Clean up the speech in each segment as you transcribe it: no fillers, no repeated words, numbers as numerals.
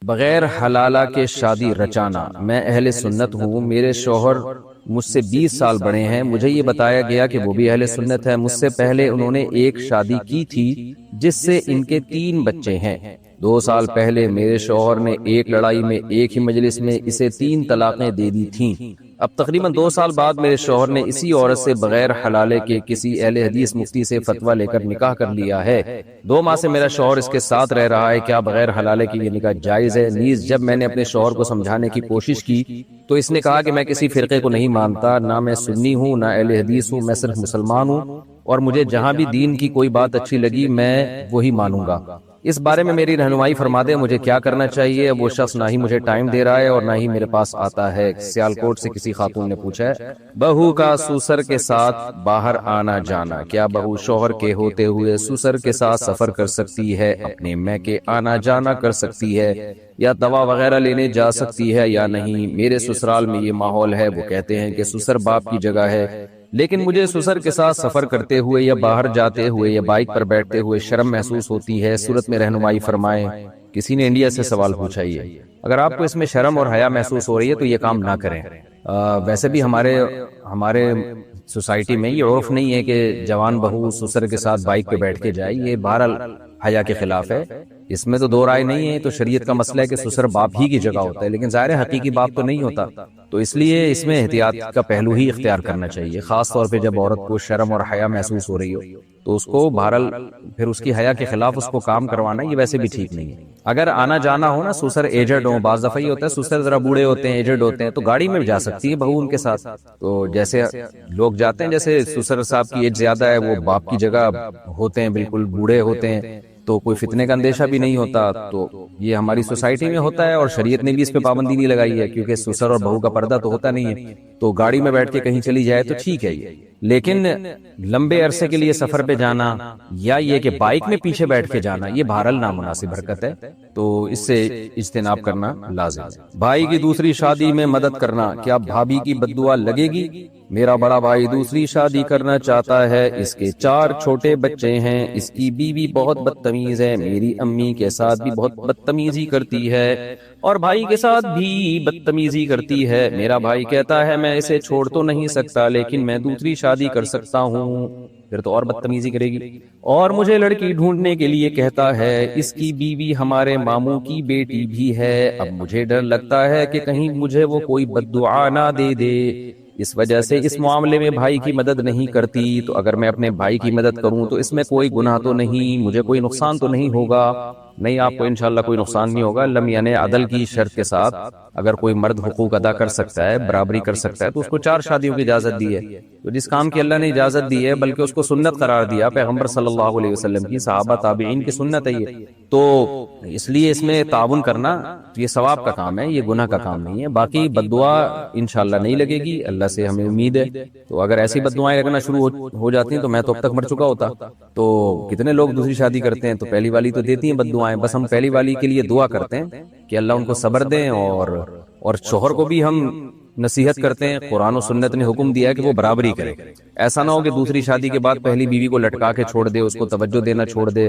بغیر حلالہ کے شادی رچانا۔ میں اہل سنت ہوں، میرے شوہر مجھ سے 20 سال بڑے ہیں، مجھے یہ بتایا گیا کہ وہ بھی اہل سنت ہے۔ مجھ سے پہلے انہوں نے ایک شادی کی تھی جس سے ان کے 3 بچے ہیں۔ 2 سال پہلے میرے شوہر نے ایک لڑائی میں ایک ہی مجلس میں اسے 3 طلاقیں دے دی تھیں۔ اب تقریباً 2 سال بعد میرے شوہر نے اسی عورت سے بغیر حلالے کے کسی اہل حدیث مفتی سے فتویٰ لے کر نکاح کر لیا ہے۔ 2 ماہ سے میرا شوہر اس کے ساتھ رہ رہا ہے، کیا بغیر حلالے کے یہ نکاح جائز ہے؟ نیز جب میں نے اپنے شوہر کو سمجھانے کی کوشش کی تو اس نے کہا کہ میں کسی فرقے کو نہیں مانتا، نہ میں سنی ہوں نہ اہل حدیث ہوں، میں صرف مسلمان ہوں اور مجھے جہاں بھی دین کی کوئی بات اچھی لگی میں وہی مانوں گا۔ اس بارے میں میری رہنمائی فرما دیں، مجھے کیا کرنا چاہیے؟ وہ شخص نہ ہی مجھے ٹائم دے رہا ہے اور نہ ہی میرے پاس آتا ہے۔ سیالکوٹ سے کسی خاتون نے پوچھا ہے، بہو کا سسر کے ساتھ باہر آنا جانا، کیا بہو شوہر کے ہوتے ہوئے سسر کے ساتھ سفر کر سکتی ہے، اپنے میکے آنا جانا کر سکتی ہے، یا دوا وغیرہ لینے جا سکتی ہے یا نہیں؟ میرے سسرال میں یہ ماحول ہے، وہ کہتے ہیں کہ سسر باپ کی جگہ ہے، لیکن مجھے سسر کے ساتھ سفر کرتے ہوئے یا باہر جاتے ہوئے یا بائک پر بیٹھتے ہوئے شرم محسوس ہوتی ہے، صورت میں رہنمائی فرمائیں۔ کسی نے انڈیا سے سوال پوچھا یہ، اگر آپ کو اس میں شرم اور حیا محسوس ہو رہی ہے تو یہ کام نہ کریں۔ ویسے بھی ہمارے سوسائٹی میں یہ عرف نہیں ہے کہ جوان بہو سسر کے ساتھ بائک پہ بیٹھ کے جائے، یہ بہرحال حیا کے خلاف ہے، اس میں تو دو رائے نہیں ہے۔ تو شریعت کا مسئلہ ہے کہ سسر باپ ہی کی جگہ ہوتا ہے، لیکن ظاہر ہے حقیقی باپ تو نہیں ہوتا، تو اس لیے اس میں احتیاط کا پہلو ہی اختیار کرنا چاہیے، خاص طور پہ جب عورت کو شرم اور حیا محسوس ہو رہی ہو تو اس کو بہرحال پھر اس کی حیا کے خلاف اس کو کام کروانا یہ ویسے بھی ٹھیک نہیں ہے۔ اگر آنا جانا ہو نا، سسر ایجڈ ہو، بعض دفعہ یہ ہوتا ہے سسر ذرا بوڑھے ہوتے ہیں، ایجڈ ہوتے ہیں، تو گاڑی میں بھی جا سکتی ہے بہو ان کے ساتھ، تو جیسے لوگ جاتے ہیں، جیسے سسر صاحب کی ایج زیادہ ہے، وہ باپ کی جگہ ہوتے ہیں، بالکل بوڑھے ہوتے ہیں، تو کوئی فتنے کا اندیشہ بھی نہیں ہوتا۔ تو یہ ہماری سوسائٹی میں ہوتا ہے اور شریعت نے بھی اس پہ پابندی نہیں لگائی ہے، کیونکہ سسر اور بہو کا پردہ تو ہوتا نہیں ہے، تو گاڑی میں بیٹھ کے کہیں چلی جائے تو ٹھیک ہے یہ، لیکن لمبے عرصے کے لیے سفر پہ جانا یا یہ کہ بائک میں پیچھے بیٹھ کے جانا، یہ بہرحال نامناسب حرکت ہے، تو اس سے اجتناب کرنا لازم ہے۔ بھائی کی دوسری شادی میں مدد کرنا، کیا بھابھی کی بد دعا لگے گی؟ میرا بڑا بھائی دوسری شادی کرنا چاہتا ہے، اس کے 4 چھوٹے بچے ہیں، اس کی بیوی بہت بدتمیز ہے، میری امی کے ساتھ بھی بہت بدتمیزی کرتی ہے اور بھائی کے ساتھ بھی بدتمیزی کرتی ہے۔ میرا بھائی کہتا ہے میں اسے چھوڑ تو نہیں سکتا، لیکن میں دوسری شادی کر سکتا ہوں، پھر تو اور بدتمیزی کرے گی، اور مجھے لڑکی ڈھونڈنے کے لیے کہتا ہے۔ اس کی بیوی ہمارے ماموں کی بیٹی بھی ہے، اب مجھے ڈر لگتا ہے کہ کہیں مجھے وہ کوئی بد دعا نہ دے دے، اس وجہ سے اس معاملے میں بھائی کی مدد نہیں کرتی۔ تو اگر میں اپنے بھائی کی مدد کروں تو اس میں کوئی گناہ تو نہیں، مجھے کوئی نقصان تو نہیں ہوگا؟ نہیں، آپ کو انشاءاللہ کوئی نقصان نہیں ہوگا۔ لم یعنی عدل کی شرط کے ساتھ اگر کوئی مرد حقوق ادا کر سکتا ہے، برابری کر سکتا ہے، تو اس کو 4 شادیوں کی اجازت دی ہے، تو جس کام کی اللہ نے اجازت دی ہے، بلکہ اس کو سنت قرار دیا پیغمبر صلی اللہ علیہ وسلم کی، صحابہ تابعین کی سنت ہے یہ، تو اس لیے اس میں تعاون کرنا یہ ثواب کا کام ہے، یہ گناہ کا کام نہیں ہے۔ باقی بد دعا انشاءاللہ نہیں لگے گی، اللہ سے ہمیں امید ہے، تو اگر ایسی بد دعائیں لگنا شروع ہو جاتی ہیں تو میں تو اب تک مر چکا ہوتا۔ تو کتنے لوگ دوسری شادی کرتے ہیں تو پہلی والی تو دیتی ہیں بد دعائیں، بس ہم پہلی والی کے لیے دعا کرتے ہیں کہ اللہ ان کو صبر دیں، اور شوہر کو بھی ہم نصیحت کرتے ہیں، قرآن و سنت نے حکم دیا ہے کہ وہ برابری کرے، ایسا نہ ہو کہ دوسری شادی کے بعد پہلی بیوی کو لٹکا کے چھوڑ دے، اس کو توجہ دینا چھوڑ دے،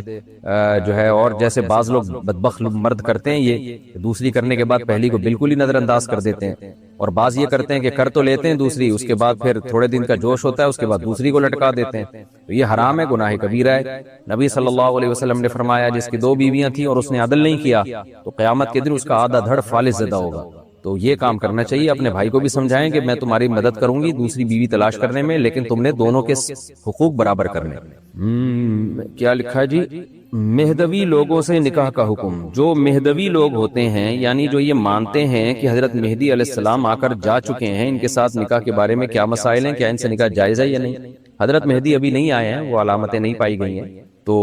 جو ہے، اور جیسے بعض لوگ بدبخت مرد کرتے ہیں یہ دوسری کرنے کے بعد پہلی کو بالکل ہی نظر انداز کر دیتے ہیں، اور بعض یہ کرتے ہیں کہ کر تو لیتے ہیں دوسری، اس کے بعد پھر تھوڑے دن کا جوش ہوتا ہے، اس کے بعد دوسری کو لٹکا دیتے ہیں، تو یہ حرام ہے، گناہ کبیرہ ہے۔ نبی صلی اللہ علیہ وسلم نے فرمایا جس کی 2 بیویاں تھیں اور اس نے عدل نہیں کیا تو قیامت کے دن اس کا آدھا دھڑ فالس زدہ ہوگا۔ تو یہ کام کرنا چاہیے، اپنے بھائی کو بھی سمجھائیں کہ میں تمہاری مدد کروں گی دوسری بیوی تلاش کرنے میں، لیکن تم نے دونوں کے حقوق برابر کرنے۔ کیا لکھا ہے جی؟ مہدوی لوگوں سے نکاح کا حکم۔ جو مہدوی لوگ ہوتے ہیں، یعنی جو یہ مانتے ہیں کہ حضرت مہدی علیہ السلام آ کر جا چکے ہیں، ان کے ساتھ نکاح کے بارے میں کیا مسائل ہیں؟ کیا ان سے نکاح جائز ہے یا نہیں؟ حضرت مہدی ابھی نہیں آئے ہیں، وہ علامتیں نہیں پائی گئی ہیں، تو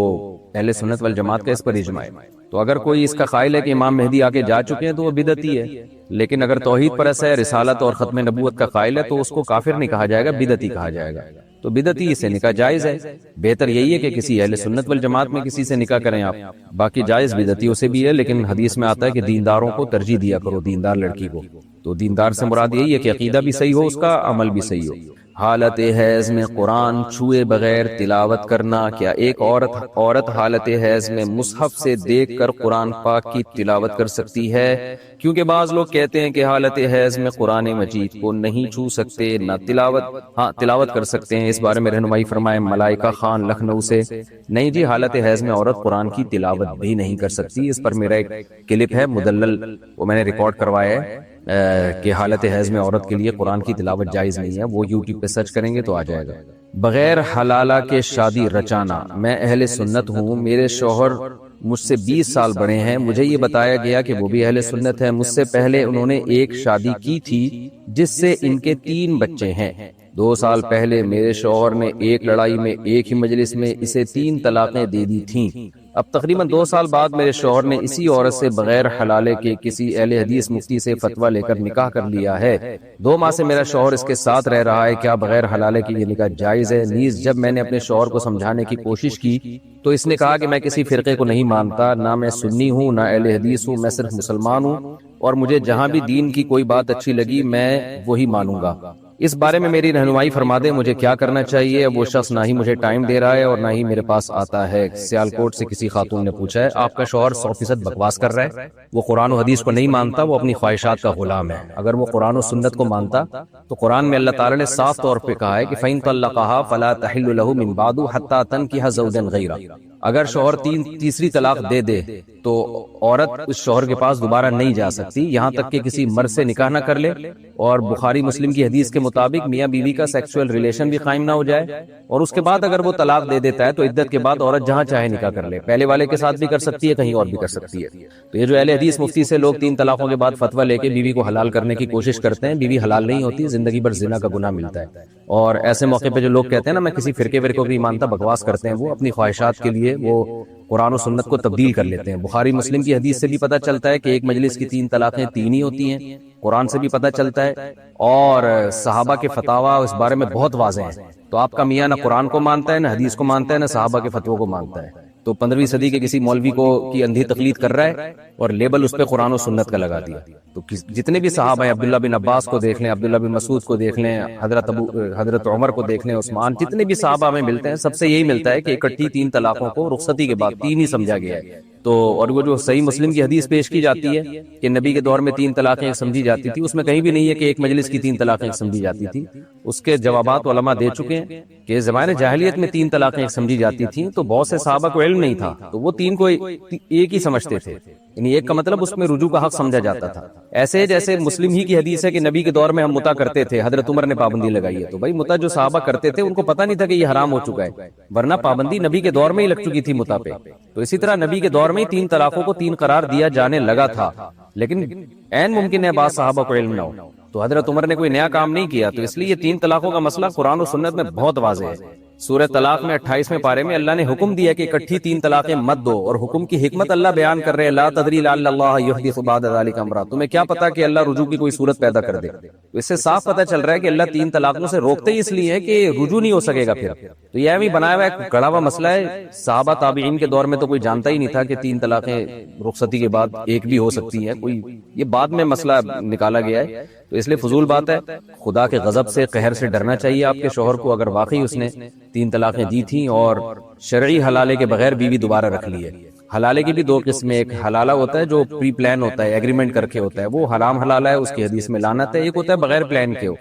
اہل سنت والجماعت کا اس پر اجماع ہے۔ تو اگر کوئی اس کا قائل ہے کہ امام مہدی آ کے جا چکے ہیں تو وہ بدعتی ہے، لیکن اگر توحید پرست ہے، رسالت اور ختم نبوت کا قائل ہے تو اس کو کافر نہیں کہا جائے گا، بدعتی کہا جائے گا، تو بدعتی سے نکاح جائز ہے۔ بہتر یہی ہے کہ کسی اہل سنت والجماعت میں کسی سے نکاح کریں آپ، باقی جائز بدعتیوں سے بھی ہے، لیکن حدیث میں آتا ہے کہ دینداروں کو ترجیح دیا کرو، دیندار لڑکی کو، تو دیندار سے مراد یہی ہے کہ عقیدہ بھی صحیح ہو، اس کا عمل بھی صحیح ہو۔ حالت حیض میں قرآن چھوئے بغیر تلاوت کرنا، کیا ایک عورت حالت حیض میں مصحف سے دیکھ کر قرآن پاک کی تلاوت کر سکتی ہے؟ کیونکہ بعض لوگ کہتے ہیں کہ حالت حیض میں قرآن مجید کو نہیں چھو سکتے، نہ تلاوت کر سکتے ہیں۔ اس بارے میں رہنمائی فرمائیں ملائکہ خان لکھنؤ سے۔ نہیں جی، حالت حیض میں عورت قرآن کی تلاوت بھی نہیں کر سکتی۔ اس پر میرا ایک کلپ ہے مدلل، وہ میں نے ریکارڈ کروایا ہے کہ حالت حیض میں عورت کے لیے قرآن کی تلاوت جائز نہیں ہے، وہ یوٹیوب پہ سرچ کریں گے تو آ جائے گا۔ بغیر حلالہ کے شادی رچانا، میں اہل سنت ہوں، میرے شوہر مجھ سے 20 سال بڑے ہیں، مجھے یہ بتایا گیا کہ وہ بھی اہل سنت ہے۔ مجھ سے پہلے انہوں نے ایک شادی کی تھی جس سے ان کے 3 بچے ہیں۔ 2 سال پہلے میرے شوہر نے ایک لڑائی میں ایک ہی مجلس میں اسے 3 طلاقیں دے دی تھیں۔ اب تقریباً 2 سال بعد میرے شوہر نے اسی عورت سے بغیر حلالے کے کسی اہل حدیث مفتی سے فتویٰ لے کر نکاح کر لیا ہے۔ 2 ماہ سے میرا شوہر اس کے ساتھ رہ رہا ہے، کیا بغیر حلالے کے یہ نکاح جائز ہے؟ نیز جب میں نے اپنے شوہر کو سمجھانے کی کوشش کی تو اس نے کہا کہ میں کسی فرقے کو نہیں مانتا، نہ میں سنی ہوں نہ اہل حدیث ہوں، میں صرف مسلمان ہوں، اور مجھے جہاں بھی دین کی کوئی بات اچھی لگی میں وہی مانوں گا۔ اس بارے میں میری رہنمائی فرما دیں، مجھے کیا کرنا چاہیے؟ اب وہ شخص نہ ہی مجھے ٹائم دے رہا ہے اور نہ ہی میرے پاس آتا ہے۔ سیالکوٹ سے کسی خاتون نے پوچھا ہے، آپ کا شوہر 100% بکواس کر رہا ہے، وہ قرآن و حدیث کو نہیں مانتا، وہ اپنی خواہشات کا غلام ہے۔ اگر وہ قرآن و سنت کو مانتا تو قرآن میں اللہ تعالی نے صاف طور پہ کہا ہے کہ فَإِن طَلَّقَهَا فَلَا تَحِلُّ لَهُ مِن بَعْدُ حَتَّى تَنكِحَ زَوْجًا غَيْرَهُ۔ اگر شوہر تیسری طلاق دے دے تو عورت اس شوہر کے پاس دوبارہ نہیں جا سکتی یہاں تک کہ کسی مرد سے نکاح نہ کر لے، اور بخاری مسلم کی حدیث کے مطابق میاں بیوی کا سیکسول ریلیشن بھی قائم نہ ہو جائے، اور اس کے بعد اگر وہ طلاق دے دیتا ہے تو عدت کے بعد عورت جہاں چاہے نکاح کر لے، پہلے والے کے ساتھ بھی کر سکتی ہے، کہیں اور بھی کر سکتی ہے۔ تو یہ جو اہل حدیث مفتی سے لوگ 3 طلاقوں کے بعد فتویٰ لے کے بیوی کو حلال کرنے کی کوشش کرتے ہیں، بیوی حلال نہیں ہوتی، زندگی بھر زنا کا گناہ ملتا ہے۔ اور ایسے موقع پہ جو لوگ کہتے ہیں نا میں کسی فرقے کو نہیں مانتا، بکواس کرتے ہیں، وہ اپنی خواہشات کے لیے وہ قرآن و سنت کو تبدیل کر لیتے ہیں۔ بخاری مسلم کی حدیث سے بھی پتہ چلتا ہے کہ ایک مجلس کی 3 طلاقیں 3 ہی ہوتی ہیں، قرآن سے بھی پتہ چلتا ہے، اور صحابہ کے فتاویٰ اس بارے میں بہت واضح ہیں۔ تو آپ کا میاں نہ قرآن کو مانتا ہے، نہ حدیث کو مانتا ہے، نہ صحابہ کے فتووں کو مانتا ہے، تو 15ویں صدی کے کسی مولوی کی اندھی تقلید کر رہا ہے اور لیبل اس پہ قرآن و سنت کا لگا دیا۔ تو جتنے بھی صحابہ ہیں، عبداللہ بن عباس کو دیکھ لیں، عبداللہ بن مسعود کو دیکھ لیں، حضرت عمر کو دیکھ لیں، عثمان، جتنے بھی صحابہ ہمیں ملتے ہیں سب سے یہی ملتا ہے کہ اکٹھی 3 طلاقوں کو رخصتی کے بعد 3 ہی سمجھا گیا ہے۔ تو اور وہ جو صحیح مسلم کی حدیث پیش کی جاتی ہے کہ نبی کے دور میں 3 طلاقیں سمجھی جاتی تھی، اس میں کہیں بھی نہیں ہے کہ ایک مجلس کی 3 طلاقیں سمجھی جاتی تھی۔ اس کے جوابات علماء دے چکے ہیں کہ زمانے جاہلیت میں 3 طلاقیں سمجھی جاتی تھیں، تو بہت سے صحابہ کو علم نہیں تھا، تو وہ 3 کو ایک ہی سمجھتے تھے، یعنی ایک کا مطلب اس میں رجوع کا حق سمجھا جاتا تھا۔ ایسے جیسے مسلم ہی کی حدیث ہے کہ نبی کے دور میں ہم متع کرتے تھے، حضرت عمر نے پابندی لگائی ہے، تو بھائی متع جو صحابہ کرتے تھے ان کو پتہ نہیں تھا کہ یہ حرام ہو چکا ہے، ورنہ پابندی نبی کے دور میں ہی لگ چکی تھی متع پہ۔ تو اسی طرح نبی کے دور میں ہی 3 طلاقوں کو 3 قرار دیا جانے لگا تھا، لیکن عین ممکن ہے بعض صحابہ کو علم نہ ہو، تو حضرت عمر نے کوئی نیا کام نہیں کیا، تو اس لیے یہ 3 طلاقوں کا مسئلہ قرآن و سنت میں بہت واضح ہے۔ سورہ طلاق میں 28ویں پارے میں اللہ نے حکم دیا کہ اکٹھی 3 طلاقیں مت دو، اور حکم کی حکمت اللہ بیان کر رہے، لا تدری لعل اللہ یحدث بعد ذلک امرا، تمہیں کیا پتا کہ اللہ رجوع کی کوئی صورت پیدا کر دے۔ تو اس سے صاف پتہ چل رہا ہے کہ اللہ 3 طلاقوں سے روکتے ہی اس لیے ہے کہ رجوع نہیں ہو سکے گا پھر۔ تو یہ بھی بنایا ہوا ایک گڑا ہوا مسئلہ ہے، صحابہ تابعین کے دور میں تو کوئی جانتا ہی نہیں تھا کہ 3 طلاقیں رخصتی کے بعد ایک بھی ہو سکتی ہیں، کوئی یہ بعد میں مسئلہ نکالا گیا ہے۔ تو اس لیے فضول بات ہے، خدا کے غضب سے، قہر سے ڈرنا چاہیے آپ کے شوہر کو، اگر واقعی اس نے 3 طلاقیں دی تھیں اور شرعی حلالے کے بغیر بیوی دوبارہ رکھ لی ہے۔ حلالے کی بھی 2 قسمیں، ایک حلالہ ہوتا ہے جو پری پلان ہوتا ہے، ایگریمنٹ کر کے ہوتا ہے، وہ حرام حلالہ ہے، اس کی حدیث میں لعنت ہے۔ ایک ہوتا ہے بغیر پلان کے ہو،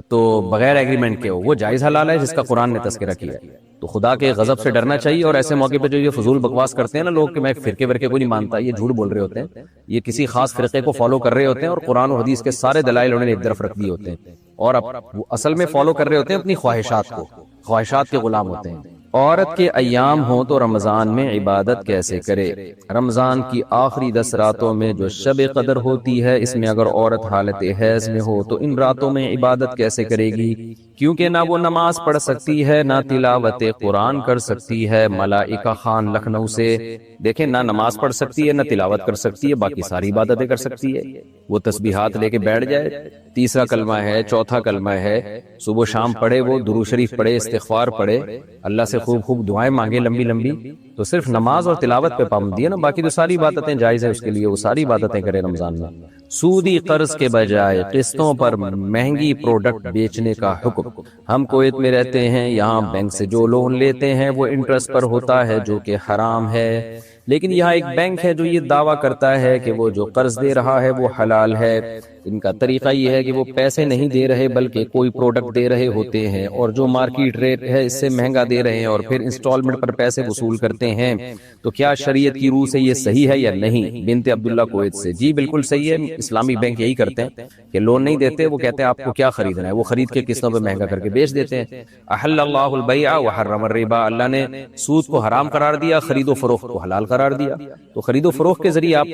تو بغیر ایگریمنٹ کے ہو، وہ جائز حلالہ ہے جس کا قرآن نے تذکرہ کیا ہے۔ تو خدا کے غضب سے ڈرنا چاہیے، اور ایسے موقع پہ جو یہ فضول بکواس کرتے ہیں نا لوگ کہ میں فرقے ورقے کو نہیں مانتا، یہ جھوٹ بول رہے ہوتے ہیں، یہ کسی خاص فرقے کو فالو کر رہے ہوتے ہیں، اور قرآن و حدیث کے سارے دلائل انہوں نے ایک طرف رکھ دیے ہوتے ہیں، اور اب وہ اصل میں فالو کر رہے ہوتے ہیں اپنی خواہشات کو، خواہشات کے غلام ہوتے ہیں۔ عورت کے ایام ہوں تو رمضان میں عبادت کیسے کرے؟ رمضان کی آخری 10 راتوں میں جو شب قدر ہوتی ہے، اس میں اگر عورت حالت حیض میں ہو تو ان راتوں میں عبادت کیسے کرے گی؟ کیونکہ نہ وہ نماز پڑھ سکتی ہے، نہ تلاوت قرآن کر سکتی ہے۔ ملائکہ خان لکھنؤ سے دیکھیں، نہ نماز پڑھ سکتی ہے، نہ تلاوت کر سکتی ہے، باقی ساری عبادتیں کر سکتی ہے۔ وہ تسبیحات لے کے بیٹھ جائے، تیسرا کلمہ ہے، چوتھا کلمہ ہے، صبح شام پڑھے، وہ درود شریف پڑھے، استغفار پڑھے، اللہ سے خوب دعائیں مانگے لمبی لمبی۔ تو صرف نماز اور تلاوت پہ پابندی ہے نا، باقی تو ساری عبادتیں جائز ہے اس کے لیے، وہ ساری عبادتیں کرے رمضان میں۔ سودی قرض کے بجائے قسطوں پر مہنگی پروڈکٹ بیچنے کا حکم۔ ہم کویت میں رہتے ہیں، یہاں بینک سے جو لون لیتے ہیں وہ انٹرسٹ پر ہوتا ہے جو کہ حرام ہے، لیکن یہاں ایک بینک ہے جو یہ دعویٰ کرتا ہے کہ وہ جو قرض دے رہا ہے وہ حلال ہے۔ ان کا طریقہ یہ ہے کہ وہ پیسے نہیں دے رہے بلکہ کوئی پروڈکٹ دے رہے ہوتے ہیں، اور جو مارکیٹ ریٹ ہے اس سے مہنگا دے رہے ہیں اور پھر انسٹالمنٹ پر پیسے وصول کرتے ہیں۔ تو کیا شریعت کی روح سے یہ صحیح ہے یا نہیں؟ بنت عبداللہ کویت سے، جی بالکل صحیح ہے۔ اسلامی بینک یہی کرتے ہیں کہ لون نہیں دیتے، وہ کہتے ہیں آپ کو کیا خریدنا ہے، وہ خرید کے قسطوں پہ مہنگا کر کے بیچ دیتے ہیں۔ احل اللہ البیع وحرم الربا، اللہ نے سود کو حرام قرار دیا، خرید و فروخت کو حلال قرار دیا۔ تو خرید و فروخت کے ذریعے آپ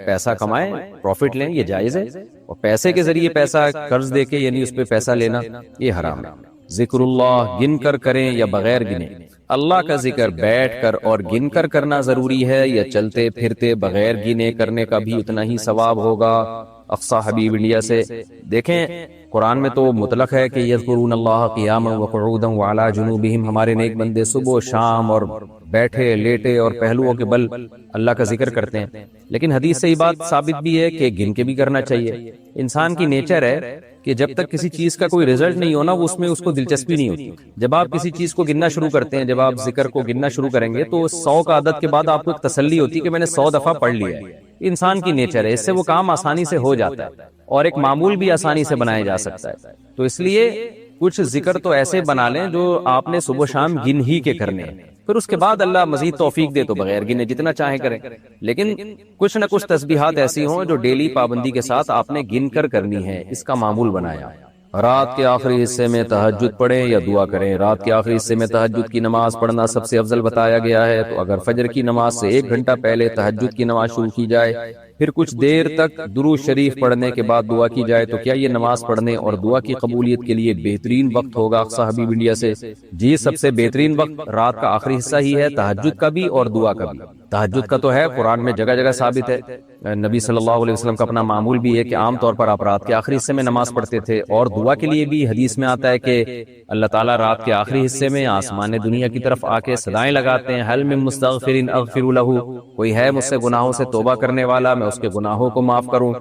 پیسہ کمائیں، پروفٹ لیں، یہ جائز ہے، اور پیسے کے ذریعے پیسہ قرض دے کے یعنی اس پہ پیسہ لینا یہ حرام ہے۔ ذکر اللہ گن کر کریں یا بغیر گنے؟ اللہ کا ذکر بیٹھ کر اور گن کر کرنا ضروری ہے یا چلتے پھرتے بغیر گنے کرنے کا بھی اتنا ہی ثواب ہوگا؟ اقصی حبیب انڈیا سے، دیکھیں قرآن میں تو مطلق ہے کہ یذکرون اللہ قیاما وقعودا وعلی جنوبہم، ہمارے نیک بندے صبح و شام اور بیٹھے لیٹے اور پہلوؤں کے بل اللہ کا ذکر کرتے ہیں، لیکن حدیث سے یہ بات ثابت بھی ہے کہ گن کے بھی کرنا چاہیے۔ انسان کی نیچر ہے کہ جب تک کسی چیز کا کوئی رزلٹ نہیں ہونا اس میں اس کو دلچسپی نہیں ہوتی۔ جب آپ کسی چیز کو گننا شروع کرتے ہیں، جب آپ ذکر کو گننا شروع کریں گے تو 100 کا عدد کے بعد آپ کو ایک تسلی ہوتی ہے کہ میں نے 100 دفعہ پڑھ لیا ہے۔ انسان کی نیچر ہے، اس سے وہ کام آسانی سے ہو جاتا ہے اور ایک معمول بھی آسانی سے بنایا جا سکتا ہے۔ تو اس لیے کچھ ذکر تو ایسے بنا لیں جو آپ نے صبح شام گن ہی کے کرنے ہیں، پھر اس کے بعد اللہ مزید توفیق دے تو بغیر گنے جتنا چاہیں کریں، لیکن کچھ نہ کچھ تسبیحات ایسی ہوں جو ڈیلی پابندی کے ساتھ آپ نے گن کر کرنی ہے، اس کا معمول بنایا۔ رات کے آخری حصے میں تہجد پڑھیں یا دعا کریں؟ رات کے آخری حصے میں تہجد کی نماز پڑھنا سب سے افضل بتایا گیا ہے، تو اگر فجر کی نماز سے 1 گھنٹہ پہلے تہجد کی نماز شروع کی جائے، پھر کچھ دیر تک درود شریف پڑھنے کے بعد دعا کی جائے، تو کیا یہ نماز پڑھنے اور دعا کی قبولیت کے لیے بہترین وقت ہوگا؟ اقصی حبیب انڈیا سے، جی سب سے بہترین وقت رات کا آخری حصہ ہی ہے، تہجد کا بھی اور دعا کا بھی۔ تہجد کا تو ہے، قرآن میں جگہ جگہ ثابت ہے، نبی صلی اللہ علیہ وسلم کا اپنا معمول بھی ہے کہ عام طور پر آپ رات کے آخری حصے میں نماز پڑھتے تھے، اور دعا کے لیے بھی حدیث میں آتا ہے کہ اللہ تعالیٰ رات کے آخری حصے میں آسمان دنیا کی طرف آ کے صدائیں لگاتے ہیں، حل من مستغفر اغفر لہ، کوئی ہے مجھ سے گناہوں سے توبہ کرنے والا میں اس کے گناہوں کو معاف کروں،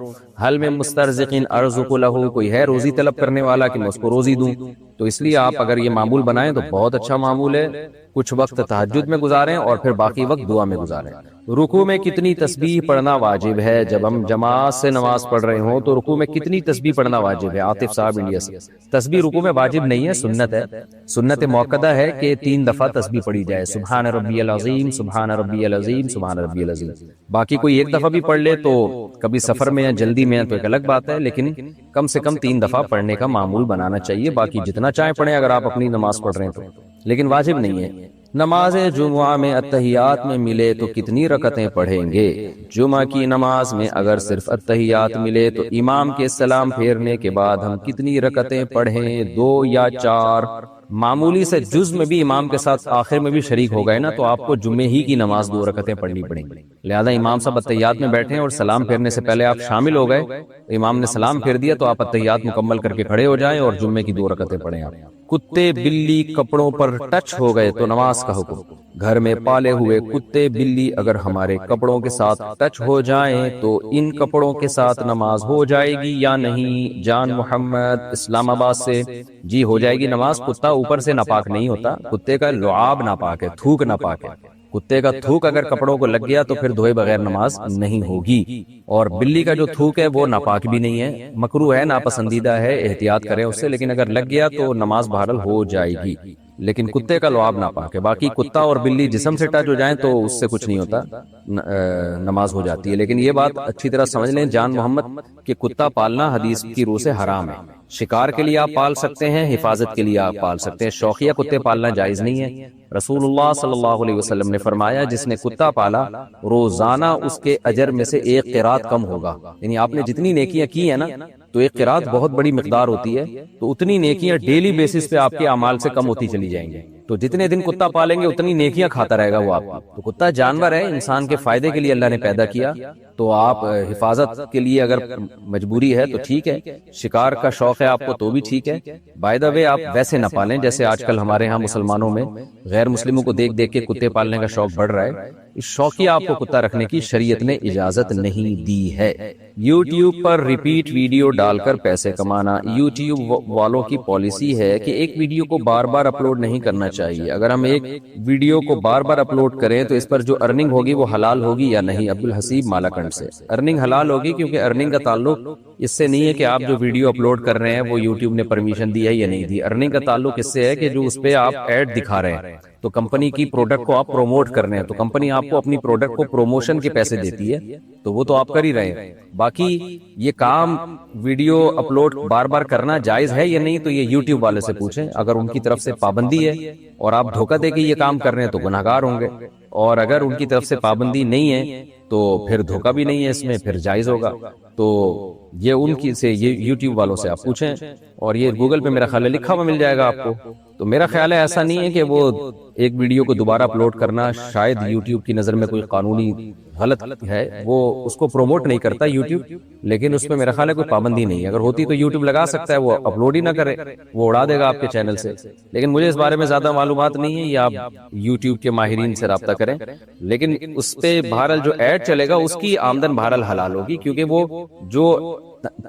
حل من مسترزق ارزق لہ، کوئی ہے روزی طلب کرنے والا کہ میں اس کو روزی دوں۔ تو اس لیے آپ اگر یہ معمول بنائیں تو بہت اچھا معمول ہے، کچھ وقت تہجد میں گزاریں اور پھر باقی وقت دعا میں گزاریں۔ رکوع میں کتنی تسبیح پڑھنا واجب ہے؟ جب ہم جماعت سے نماز پڑھ رہے ہوں تو رکوع میں کتنی تسبیح پڑھنا واجب ہے؟ عاطف صاحب انڈیا سے، تسبیح رکوع میں واجب نہیں ہے، سنت ہے، سنت موقدہ ہے کہ 3 دفعہ تسبیح پڑھی جائے، سبحان ربی العظیم، سبحان ربی العظیم، سبحان ربی العظیم۔ باقی کوئی 1 دفعہ بھی پڑھ لے تو کبھی سفر میں یا جلدی میں تو ایک الگ بات ہے، لیکن کم سے کم 3 دفعہ پڑھنے کا معمول بنانا چاہیے، باقی جتنا چاہیں پڑھیں اگر آپ اپنی نماز پڑھ رہے ہیں تو، لیکن واجب نہیں ہے۔ نماز جمعہ میں اتحیات میں ملے تو کتنی رکعتیں پڑھیں گے؟ جمعہ کی نماز میں اگر صرف اتحیات ملے تو امام کے سلام پھیرنے کے بعد ہم کتنی رکعتیں پڑھیں؟ 2 یا 4؟ معمولی سے جز میں بھی امام کے ساتھ آخر میں بھی شریک ہو گئے نا تو آپ کو جمعے ہی کی نماز 2 رکعتیں پڑھنی پڑیں گی، لہذا امام صاحب اتحیات میں بیٹھے اور سلام پھیرنے سے پہلے آپ شامل ہو گئے، امام نے سلام پھیر دیا تو آپ اتحیات مکمل کر کے کھڑے ہو جائیں اور جمعے کی 2 رکعتیں پڑھیں آپ۔ کتے بلی کپڑوں پر ٹچ ہو گئے تو نماز کا حکم؟ گھر میں پالے ہوئے کتے بلی اگر ہمارے کپڑوں کے ساتھ ٹچ ہو جائیں تو ان کپڑوں کے ساتھ نماز ہو جائے گی یا نہیں؟ جان محمد اسلام آباد سے، جی ہو جائے گی نماز، کتا اوپر سے ناپاک نہیں ہوتا، کتے کا لعاب ناپاک ہے، تھوک ناپاک ہے، کتے کا تھوک اگر کپڑوں کو لگ گیا تو پھر دھوئے بغیر نماز نہیں ہوگی، اور بلی کا جو تھوک ہے وہ ناپاک بھی نہیں ہے، مکروہ ہے، ناپسندیدہ ہے، احتیاط کریں اس سے، لیکن اگر لگ گیا تو نماز بہرحال ہو جائے گی، لیکن کتے کا لعاب ناپاک ہے۔ باقی کتا اور بلی جسم سے ٹچ ہو جائیں تو اس سے کچھ نہیں ہوتا، نماز ہو جاتی ہے، لیکن یہ بات اچھی طرح سمجھ لیں جان محمد کہ کتا پالنا حدیث کی روح سے حرام ہے، شکار کے لیے آپ پال سکتے ہیں، حفاظت کے لیے آپ پال سکتے ہیں، شوقیہ کتے پالنا جائز نہیں ہے۔ رسول اللہ صلی اللہ علیہ وسلم نے فرمایا جس نے کتا پالا روزانہ اس کے اجر میں سے 1 قرات کم ہوگا، یعنی آپ نے جتنی نیکیاں کی ہیں نا تو 1 قرات بہت بڑی مقدار ہوتی ہے، تو اتنی نیکیاں ڈیلی بیسس پہ آپ کے اعمال سے کم ہوتی چلی جائیں گی، تو جتنے دن کتا پالیں گے اتنی نیکیاں کھاتا رہے گا وہ آپ کی۔ تو کتا جانور ہے، انسان کے فائدے کے لیے اللہ نے پیدا کیا، تو آپ حفاظت کے لیے اگر مجبوری ہے تو ٹھیک ہے، شکار کا شوق ہے آپ کو تو بھی ٹھیک ہے، بائی دا وے آپ ویسے نہ پالیں جیسے آج کل ہمارے ہاں مسلمانوں میں غیر مسلموں کو دیکھ دیکھ کے کتے پالنے کا شوق بڑھ رہا ہے، شوقیہ آپ کو کتا رکھنے کی شریعت نے اجازت نہیں دی ہے۔ یوٹیوب پر ریپیٹ ویڈیو ڈال کر پیسے کمانا، یوٹیوب والوں کی پالیسی ہے کہ ایک ویڈیو کو بار بار اپلوڈ نہیں کرنا چاہیے۔ اگر ہم ایک ویڈیو کو بار بار اپلوڈ کریں تو اس پر جو ارننگ ہوگی وہ حلال ہوگی یا نہیں؟ عبدالحسیب مالاکنڈ سے۔ ارننگ حلال ہوگی، کیونکہ ارننگ کا تعلق اس سے نہیں ہے کہ آپ جو ویڈیو اپلوڈ کر رہے ہیں وہ یوٹیوب نے پرمیشن دی ہے یا نہیں دی۔ ارننگ کا تعلق اس سے ہے کہ جو اس پہ آپ ایڈ دکھا رہے ہیں، تو کمپنی کی پروڈکٹ کو آپ پروموٹ کر رہے ہیں، تو کمپنی آپ کو اپنی پروڈکٹ کو پروموشن کے پیسے دیتی ہے، تو وہ تو آپ کر ہی رہے ہیں۔ باقی یہ کام ویڈیو اپلوڈ بار بار کرنا جائز ہے یا نہیں، تو یہ یوٹیوب والے سے پوچھیں۔ اگر ان کی طرف سے پابندی ہے اور آپ دھوکہ دے کے یہ کام کر رہے ہیں تو گناہگار ہوں گے، اور اگر ان کی طرف سے پابندی نہیں ہے تو پھر دھوکہ بھی نہیں ہے اس میں، پھر جائز ہوگا۔ تو یہ ان کی سے، یہ یوٹیوب والوں سے آپ پوچھیں، اور یہ گوگل پہ میرا خیال ہے لکھا ہوا مل جائے گا آپ کو۔ تو میرا خیال ہے ایسا نہیں ہے کہ وہ ایک ویڈیو کو دوبارہ اپلوڈ کرنا شاید یوٹیوب کی نظر میں کوئی قانونی غلط ہے، وہ اس کو پروموٹ نہیں کرتا یوٹیوب، لیکن اس میں میرا خیال ہے کوئی پابندی نہیں ہے۔ اگر ہوتی تو یوٹیوب لگا سکتا ہے، وہ اپلوڈ ہی نہ کرے، وہ اڑا دے گا آپ کے چینل سے۔ لیکن مجھے اس بارے میں زیادہ معلومات نہیں ہے، یا آپ یوٹیوب کے ماہرین سے رابطہ کریں۔ لیکن اس پہ بہرحال جو ایڈ چلے گا اس کی آمدن بہرحال حلال ہوگی، کیونکہ وہ جو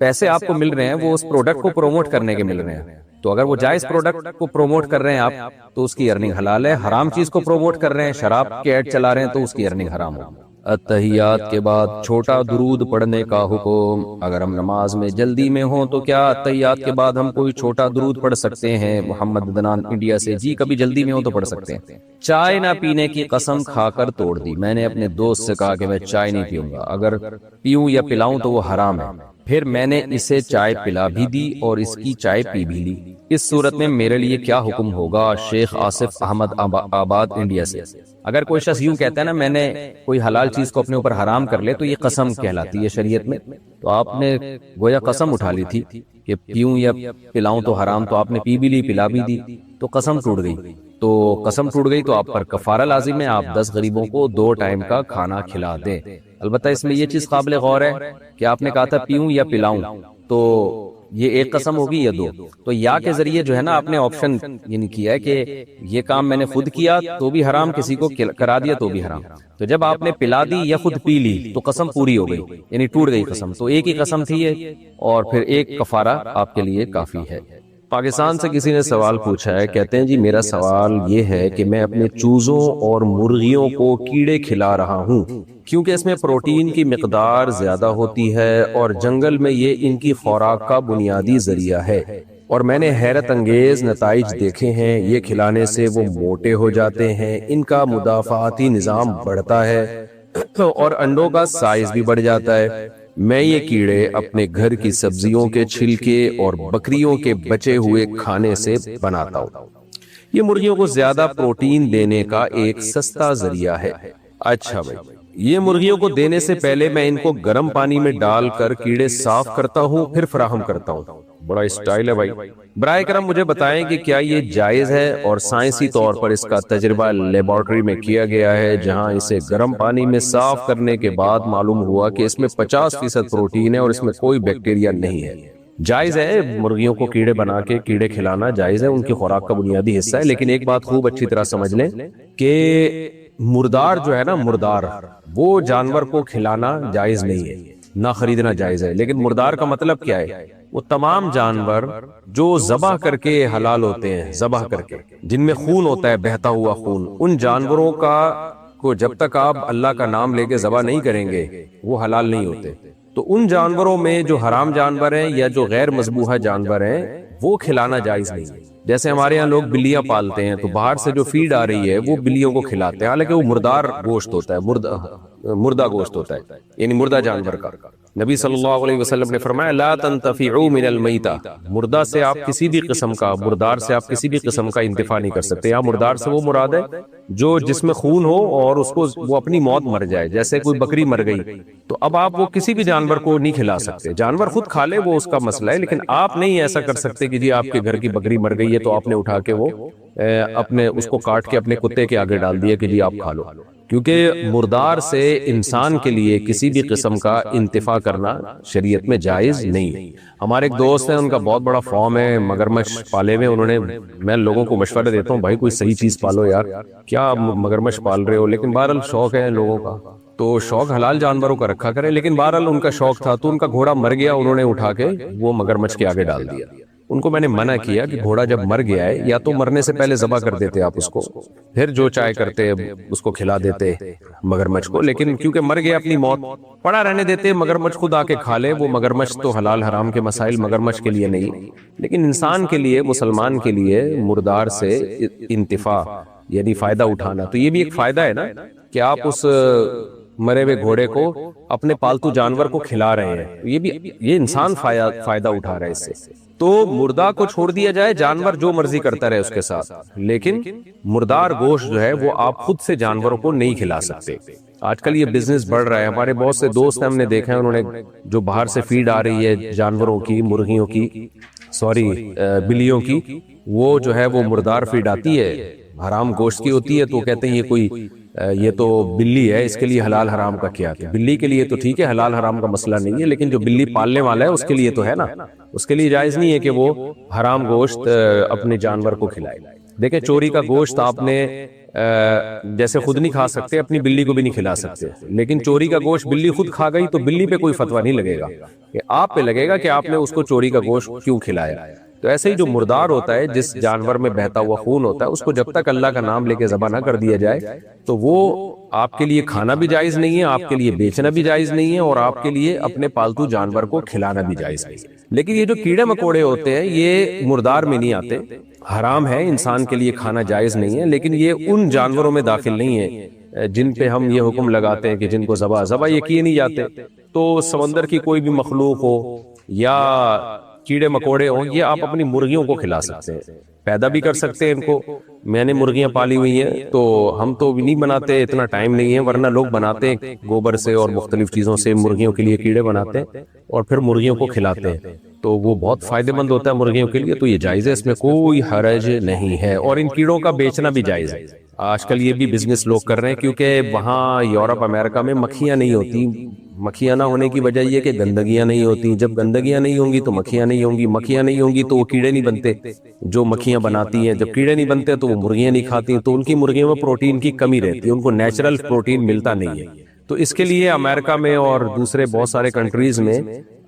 پیسے آپ کو مل رہے ہیں وہ اس پروڈکٹ کو پروموٹ کرنے کے مل رہے ہیں۔ تو اگر وہ جائز پروڈکٹ کو پروموٹ کر رہے ہیں آپ تو اس کی ارننگ حلال ہے۔ حرام چیز کو پروموٹ کر رہے ہیں، شراب کے ایڈ چلا رہے ہیں، تو اس کی ارننگ حرام ہوگی۔ اتحیات کے بعد چھوٹا درود پڑھنے کا حکم۔ اگر ہم نماز میں جلدی میں ہوں تو کیا اتحیات کے بعد ہم کوئی چھوٹا درود پڑھ سکتے ہیں؟ محمد دنان انڈیا سے۔ جی، کبھی جلدی میں ہوں تو پڑھ سکتے ہیں۔ چائے نہ پینے کی قسم کھا کر توڑ دی۔ میں نے اپنے دوست سے کہا کہ میں چائے نہیں پیوں گا، اگر پیوں یا پلاؤں تو وہ حرام ہے۔ پھر میں نے اسے چائے پلا بھی دی اور اس کی چائے پی بھی لی۔ اس صورت میں میرے لیے کیا حکم ہوگا؟ شیخ آصف احمد آباد انڈیا سے۔ اگر کوئی شخص یوں کہتا ہے نا میں نے کوئی حلال چیز کو اپنے اوپر حرام کر لے، تو یہ قسم کہلاتی ہے شریعت میں۔ تو آپ نے گویا قسم اٹھا لی تھی کہ پیوں یا پلاؤں تو حرام، تو آپ نے پی بھی لی، پلا بھی دی، تو قسم ٹوٹ گئی۔ تو قسم ٹوٹ گئی تو آپ پر کفارہ لازم ہے، آپ 10 غریبوں کو 2 ٹائم کا کھانا کھلا دیں۔ البتہ اس میں یہ چیز قابل غور ہے کہ آپ نے کہا تھا پیوں یا پلاؤں، تو یہ ایک قسم ہوگی یا 2؟ تو یا کے ذریعے جو ہے نا آپ نے آپشن یعنی کیا ہے کہ یہ کام میں نے خود کیا تو بھی حرام، کسی کو کرا دیا تو بھی حرام۔ تو جب آپ نے پلا دی یا خود پی لی تو قسم پوری ہو گئی، یعنی ٹوٹ گئی قسم۔ تو ایک ہی قسم تھی یہ، اور پھر ایک کفارہ آپ کے لیے کافی ہے۔ پاکستان سے کسی نے سوال پوچھا ہے، کہتے ہیں جی میرا سوال یہ ہے کہ میں اپنے چوزوں اور مرغیوں کو کیڑے کھلا رہا ہوں، کیونکہ اس میں پروٹین کی مقدار زیادہ ہوتی ہے اور جنگل میں یہ ان کی خوراک کا بنیادی ذریعہ ہے، اور میں نے حیرت انگیز نتائج دیکھے ہیں۔ یہ کھلانے سے وہ موٹے ہو جاتے ہیں، ان کا مدافعاتی نظام بڑھتا ہے اور انڈوں کا سائز بھی بڑھ جاتا ہے۔ میں یہ کیڑے اپنے گھر کی سبزیوں کے چھلکے اور بکریوں کے بچے ہوئے کھانے سے بناتا ہوں۔ یہ مرغیوں کو زیادہ پروٹین دینے کا ایک سستا ذریعہ ہے۔ اچھا بھائی، یہ مرغیوں کو دینے سے پہلے میں ان کو گرم پانی میں ڈال کر کیڑے صاف کرتا ہوں، پھر فراہم کرتا ہوں۔ بڑا اسٹائل ہے بھائی۔ برائے کرم مجھے بتائیں کہ کیا یہ جائز ہے، اور سائنسی طور پر اس کا تجربہ لیبارٹری میں کیا گیا ہے، جہاں اسے گرم پانی میں صاف کرنے کے بعد معلوم ہوا کہ اس میں 50% پروٹین ہے اور اس میں کوئی بیکٹیریا نہیں ہے۔ جائز ہے مرغیوں کو کیڑے بنا کے کیڑے کھلانا، جائز ہے، ان کی خوراک کا بنیادی حصہ ہے۔ لیکن ایک بات خوب اچھی طرح سمجھ لیں کہ مردار جو ہے نا، مردار، وہ جانور کو کھلانا جائز نہیں ہے، نہ خریدنا جائز ہے۔ لیکن مردار کا مطلب کیا ہے؟ وہ تمام جانور جو ذبح کر کے حلال ہوتے ہیں، ذبح کر کے، جن میں خون ہوتا ہے، بہتا ہوا خون، ان جانوروں کو جب تک آپ اللہ کا نام لے کے ذبح نہیں کریں گے وہ حلال نہیں ہوتے۔ تو ان جانوروں میں جو حرام جانور ہیں یا جو غیر مذبوحہ جانور ہیں وہ کھلانا جائز نہیں ہے۔ جیسے ہمارے یہاں لوگ بلیاں پالتے ہیں تو باہر سے جو فیڈ آ رہی ہے وہ بلیوں کو کھلاتے ہیں، حالانکہ وہ مردار گوشت ہوتا ہے، مردہ گوشت ہوتا ہے، یعنی مردہ جانور کا۔ نبی صلی اللہ علیہ وسلم نے فرمایا لا تنتفعوا من المیتہ، مردہ سے آپ کسی بھی قسم کا، مردار سے آپ کسی بھی قسم کا انتفاع نہیں کر سکتے۔ یہاں مردار سے وہ مراد ہے جو جس میں خون ہو اور اس کو وہ اپنی موت مر جائے، جیسے کوئی بکری مر گئی تو اب آپ وہ کسی بھی جانور کو نہیں کھلا سکتے۔ جانور خود کھا لے وہ اس کا مسئلہ ہے، لیکن آپ نہیں ایسا کر سکتے کہ جی آپ کے گھر کی بکری مر گئی ہے تو آپ نے اٹھا کے وہ اپنے اس کو کاٹ کے اپنے کتے کے آگے ڈال دیا کہ جی آپ کھا لو۔ کیونکہ مردار سے انسان کے لیے کسی بھی قسم کا انتفاع کرنا شریعت میں جائز نہیں ہے۔ ہمارے ایک دوست ہیں، ان کا بہت بڑا فارم ہے، مگرمچھ پالے ہوئے انہوں نے، میں لوگوں کو مشورہ دیتا ہوں بھائی کوئی صحیح چیز پالو یار، کیا مگرمچھ پال رہے ہو، لیکن بہرحال شوق ہے لوگوں کا تو شوق حلال جانوروں کا رکھا کرے، لیکن بہرحال ان کا شوق تھا تو ان کا گھوڑا مر گیا، انہوں نے اٹھا کے وہ مگرمچھ کے آگے ڈال دیا۔ ان کو میں نے منع کیا کہ گھوڑا جب مر گیا ہے یا تو مرنے سے پہلے ذبح کر دیتے آپ اس کو، پھر جو چائے کرتے اس کو کھلا دیتے مگرمچھ کو، لیکن کیونکہ مر گیا اپنی موت پڑا رہنے دیتے، مگرمچھ خود آ کے کھا لے، وہ مگرمچھ تو حلال حرام کے مسائل مگرمچھ کے لیے نہیں، لیکن انسان کے لیے، مسلمان کے لیے مردار سے انتفاع یعنی فائدہ اٹھانا، تو یہ بھی ایک فائدہ ہے نا کہ آپ اس مرے ہوئے گھوڑے کو اپنے پالتو جانور کو کھلا رہے ہیں، یہ انسان فائدہ اٹھا رہا ہے اس سے۔ تو مردہ کو چھوڑ دیا جائے، جانور جو مرضی کرتا رہے اس کے ساتھ، لیکن مردار گوشت جو ہے وہ آپ خود سے جانوروں کو نہیں کھلا سکتے۔ آج کل یہ بزنس بڑھ رہا ہے، ہمارے بہت سے دوست ہیں، ہم نے دیکھا ہے، انہوں نے جو باہر سے فیڈ آ رہی ہے جانوروں کی، مرغیوں کی، بلیوں کی، وہ جو ہے وہ مردار فیڈ آتی ہے، حرام گوشت کی ہوتی ہے، تو کہتے ہیں یہ تو بلی ہے، اس کے لیے حلال حرام کا کیا؟ بلی کے لیے تو ٹھیک ہے، حلال حرام کا مسئلہ نہیں ہے، لیکن جو بلی پالنے والا ہے اس کے لیے تو ہے نا، اس کے لیے جائز نہیں ہے کہ وہ حرام گوشت اپنے جانور کو کھلائے۔ دیکھیں چوری کا گوشت آپ نے جیسے خود نہیں کھا سکتے، اپنی بلی کو بھی نہیں کھلا سکتے، لیکن چوری کا گوشت بلی خود کھا گئی تو بلی پہ کوئی فتویٰ نہیں لگے گا، کہ آپ پہ لگے گا کہ آپ نے اس کو چوری کا گوشت کیوں کھلایا۔ تو ایسے ہی جو مردار ہوتا ہے، جس جانور میں بہتا ہوا خون ہوتا ہے، اس کو جب تک اللہ کا نام لے کے ذبح نہ کر دیا جائے تو وہ آپ کے لیے کھانا بھی جائز نہیں ہے، آپ کے لیے بیچنا بھی جائز نہیں ہے، اور آپ کے لیے اپنے پالتو جانور کو کھلانا بھی جائز نہیں ہے۔ لیکن یہ جو کیڑے مکوڑے ہوتے ہیں یہ مردار میں نہیں آتے، حرام ہے، انسان کے لیے کھانا جائز نہیں ہے، لیکن یہ ان جانوروں میں داخل نہیں ہے جن پہ ہم یہ حکم لگاتے ہیں کہ جن کو ذبح یہ کیے نہیں جاتے۔ تو سمندر کی کوئی بھی مخلوق ہو یا کیڑے مکوڑے ہوں، یہ آپ اپنی مرغیوں کو کھلا سکتے ہیں، پیدا بھی کر سکتے ہیں ان کو۔ میں نے مرغیاں پالی ہوئی ہیں، تو ہم تو بھی نہیں بناتے، اتنا ٹائم نہیں ہے، ورنہ لوگ بناتے ہیں گوبر سے اور مختلف چیزوں سے، مرغیوں کے لیے کیڑے بناتے ہیں اور پھر مرغیوں کو کھلاتے ہیں، تو وہ بہت فائدہ مند ہوتا ہے مرغیوں کے لیے، تو یہ جائز ہے، اس میں کوئی حرج نہیں ہے، اور ان کیڑوں کا بیچنا بھی جائز ہے۔ آج کل یہ بھی بزنس لوگ کر رہے ہیں، کیونکہ وہاں یورپ امریکہ میں مکھیاں نہیں ہوتی، مکھیاں نہ ہونے کی وجہ یہ کہ گندگیاں نہیں ہوتی، جب گندگیاں نہیں ہوں گی تو مکھیاں نہیں ہوں گی، مکھیاں نہیں ہوں گی تو وہ کیڑے نہیں بنتے جو مکھیاں بناتی ہیں، جب کیڑے نہیں بنتے تو وہ مرغیاں نہیں کھاتی، تو ان کی مرغیوں میں پروٹین کی کمی رہتی ہے، ان کو نیچرل پروٹین ملتا نہیں ہے۔ تو اس کے لیے امریکہ میں اور دوسرے بہت سارے کنٹریز میں،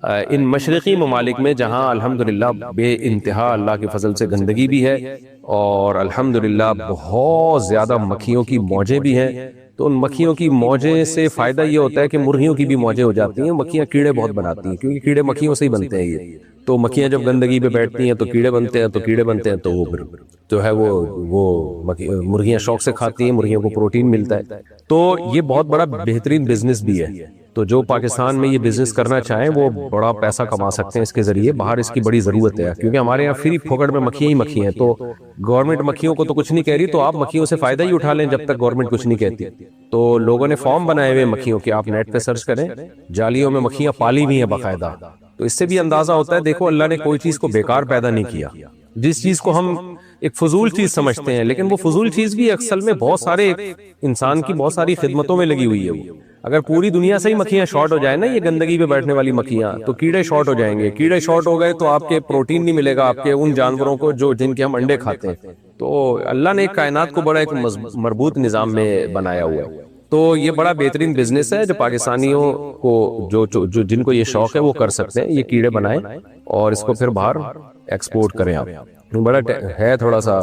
ان مشرقی ممالک میں جہاں الحمدللہ بے انتہا اللہ کے فضل سے گندگی بھی ہے اور الحمدللہ بہت زیادہ مکھیوں کی موجیں بھی ہیں، تو ان مکھیوں کی موجیں سے فائدہ یہ ہوتا ہے کہ مرغیوں کی بھی موجیں ہو جاتی ہیں، مکھیاں کیڑے بہت بناتی ہیں، کیونکہ کیڑے مکھیوں سے ہی بنتے ہیں یہ، تو مکھیاں جب گندگی پہ بیٹھتی ہیں تو کیڑے بنتے ہیں، تو کیڑے بنتے ہیں تو وہ پھر جو ہے وہ مرغیاں شوق سے کھاتی ہیں، مرغیوں کو پروٹین ملتا ہے، تو یہ بہت بڑا بہترین بزنس بھی ہے۔ تو جو پاکستان میں یہ بزنس کرنا چاہیں وہ بڑا پیسہ کما سکتے ہیں اس کے ذریعے، باہر اس کی بڑی ضرورت ہے، کیونکہ ہمارے یہاں فری پھوکڑ میں مکھیاں ہی مکھیاں ہیں، تو گورنمنٹ مکھیوں کو تو کچھ نہیں کہہ رہی، تو آپ مکھیوں سے فائدہ ہی اٹھا لیں جب تک گورنمنٹ کچھ نہیں کہتی۔ تو لوگوں نے فارم بنائے ہوئے مکھیوں کے، آپ نیٹ پہ سرچ کریں، جالیوں میں مکھیاں پالی ہوئی ہیں باقاعدہ، تو اس سے بھی اندازہ ہوتا ہے دیکھو اللہ نے کوئی چیز کو بیکار پیدا نہیں کیا۔ جس چیز کو ہم ایک فضول چیز سمجھتے ہیں، لیکن وہ فضول چیز بھی اصل میں بہت سارے انسان کی بہت ساری خدمتوں میں لگی ہوئی ہے۔ وہ اگر پوری دنیا سے ہی مکھیاں شارٹ ہو جائیں نا، یہ گندگی پہ بیٹھنے والی مکھیاں، تو کیڑے شارٹ ہو جائیں گے، کیڑے شارٹ ہو گئے تو آپ کے پروٹین نہیں ملے گا آپ کے ان جانوروں کو جن کے ہم انڈے کھاتے ہیں۔ تو اللہ نے ایک کائنات کو بڑا ایک مربوط نظام میں بنایا ہوا ہے، تو یہ بڑا بہترین بزنس ہے جو پاکستانیوں کو جن کو یہ شوق ہے وہ کر سکتے ہیں، یہ کیڑے بنائیں اور اس کو پھر باہر ایکسپورٹ کریں۔ آپ بڑا ہے تھوڑا سا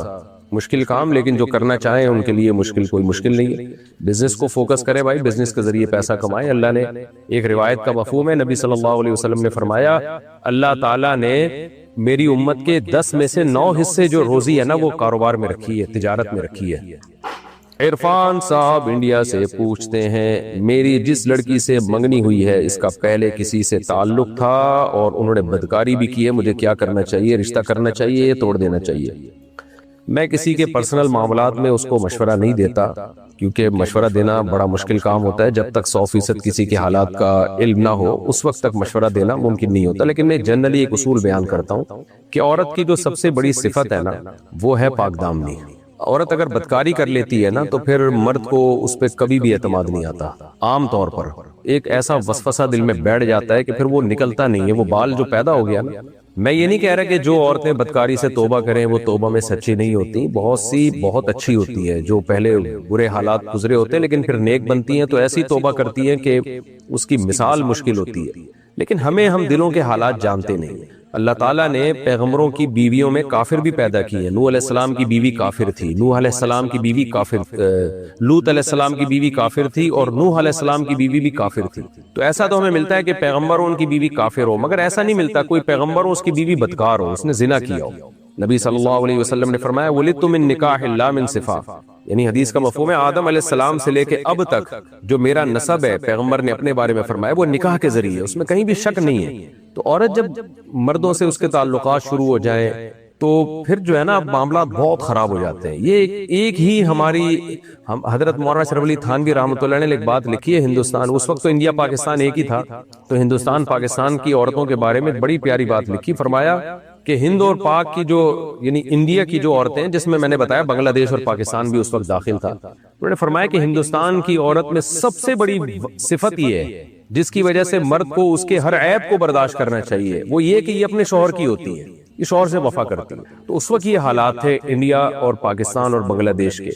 مشکل کام، لیکن جو کرنا چاہیں ان کے لیے کوئی مشکل نہیں ہے۔ بزنس کو فوکس کریں بھائی، بزنس کے ذریعے پیسہ کمائیں۔ اللہ نے ایک روایت کا مفہوم ہے، نبی صلی اللہ علیہ وسلم نے فرمایا اللہ تعالیٰ نے میری امت کے 10 میں سے 9 حصے جو روزی ہے نا وہ کاروبار میں رکھی ہے، تجارت میں رکھی ہے۔ عرفان صاحب انڈیا سے پوچھتے ہیں میری جس لڑکی سے منگنی ہوئی ہے اس کا پہلے کسی سے تعلق تھا اور انہوں نے بدکاری بھی کی ہے، مجھے کیا کرنا چاہیے؟ رشتہ کرنا چاہیے یا توڑ دینا چاہیے؟ میں کسی کے پرسنل معاملات میں اس کو مشورہ نہیں دیتا، کیونکہ مشورہ دینا بڑا مشکل کام ہوتا ہے، جب تک 100% کسی کے حالات کا علم نہ ہو اس وقت تک مشورہ دینا ممکن نہیں ہوتا۔ لیکن میں جنرلی ایک اصول بیان کرتا ہوں کہ عورت کی جو سب سے بڑی صفت ہے نا وہ ہے پاک دامنی۔ عورت اگر بدکاری کر لیتی ہے نا تو پھر مرد کو اس پہ کبھی بھی اعتماد نہیں آتا. عام طور پر ایک ایسا وسوسہ دل میں بیٹھ جاتا ہے کہ پھر وہ نکلتا نہیں ہے. وہ بال جو پیدا ہو گیا نا، میں یہ نہیں کہہ رہا کہ جو عورتیں بدکاری سے توبہ کریں وہ توبہ میں سچی نہیں ہوتی، بہت سی بہت اچھی ہوتی ہے جو پہلے برے حالات گزرے ہوتے ہیں لیکن پھر نیک بنتی ہیں تو ایسی توبہ کرتی ہیں کہ اس کی مثال مشکل ہوتی ہے. لیکن ہم دلوں کے حالات جانتے نہیں ہیں. اللہ تعالیٰ نے پیغمبروں کی بیویوں میں کافر بھی پیدا کی ہیں. نوح علیہ السلام کی بیوی کافر تھی، نوح علیہ السلام کی بیوی لوط علیہ السلام کی بیوی کافر تھی، اور نوح علیہ السلام کی بیوی بھی کافر تھی. تو ایسا تو ہمیں ملتا ہے کہ پیغمبر ان کی بیوی کافر ہو، مگر ایسا نہیں ملتا کوئی پیغمبر ہو اس کی بیوی بدکار ہو، اس نے زنا کیا ہو. نبی صلی اللہ علیہ وسلم نے فرمایا وَلِدْتُ مِن نِكَاحٍ لَا مِن صِفَاءٍ، یعنی حدیث کا مفہوم ہے آدم علیہ السلام سے لے کے اب تک جو میرا نسب ہے، پیغمبر نے اپنے بارے میں فرمایا وہ نکاح کے ذریعے، اس میں کہیں بھی شک نہیں ہے. تو عورت جب مردوں سے اس کے تعلقات شروع ہو جائیں تو پھر جو ہے نا معاملات بہت خراب ہو جاتے ہیں. یہ ایک ہی حضرت مولانا اشرف علی تھانوی رحمۃ اللہ نے ایک بات لکھی ہے. ہندوستان، اس وقت تو انڈیا پاکستان ایک ہی تھا، تو ہندوستان پاکستان کی عورتوں کے بارے میں بڑی پیاری بات لکھی. فرمایا کہ ہند اور پاک کی جو یعنی انڈیا کی جو عورتیں جس میں نے بتایا بنگلہ دیش اور پاکستان بھی اس وقت داخل تھا، انہوں نے فرمایا کہ ہندوستان کی عورت میں سب سے بڑی صفت یہ ہے جس کی وجہ سے مرد کو اس کے ہر عیب کو برداشت کرنا چاہیے، وہ یہ کہ یہ اپنے شوہر کی ہوتی ہے، یہ شوہر سے وفا کرتی ہے. تو اس وقت یہ حالات تھے انڈیا اور پاکستان اور بنگلہ دیش کے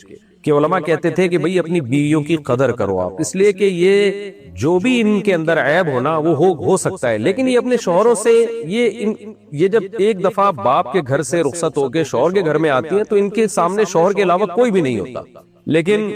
کہ علماء کہتے تھے کہ بھئی اپنی بیویوں کی قدر کرو آپ، اس لیے کہ یہ جو بھی ان کے اندر عیب ہونا وہ ہو سکتا ہے، لیکن یہ اپنے شوہروں سے یہ جب ایک دفعہ باپ کے گھر سے رخصت ہو کے شوہر کے گھر میں آتی ہیں تو ان کے سامنے شوہر کے علاوہ کوئی بھی نہیں ہوتا. لیکن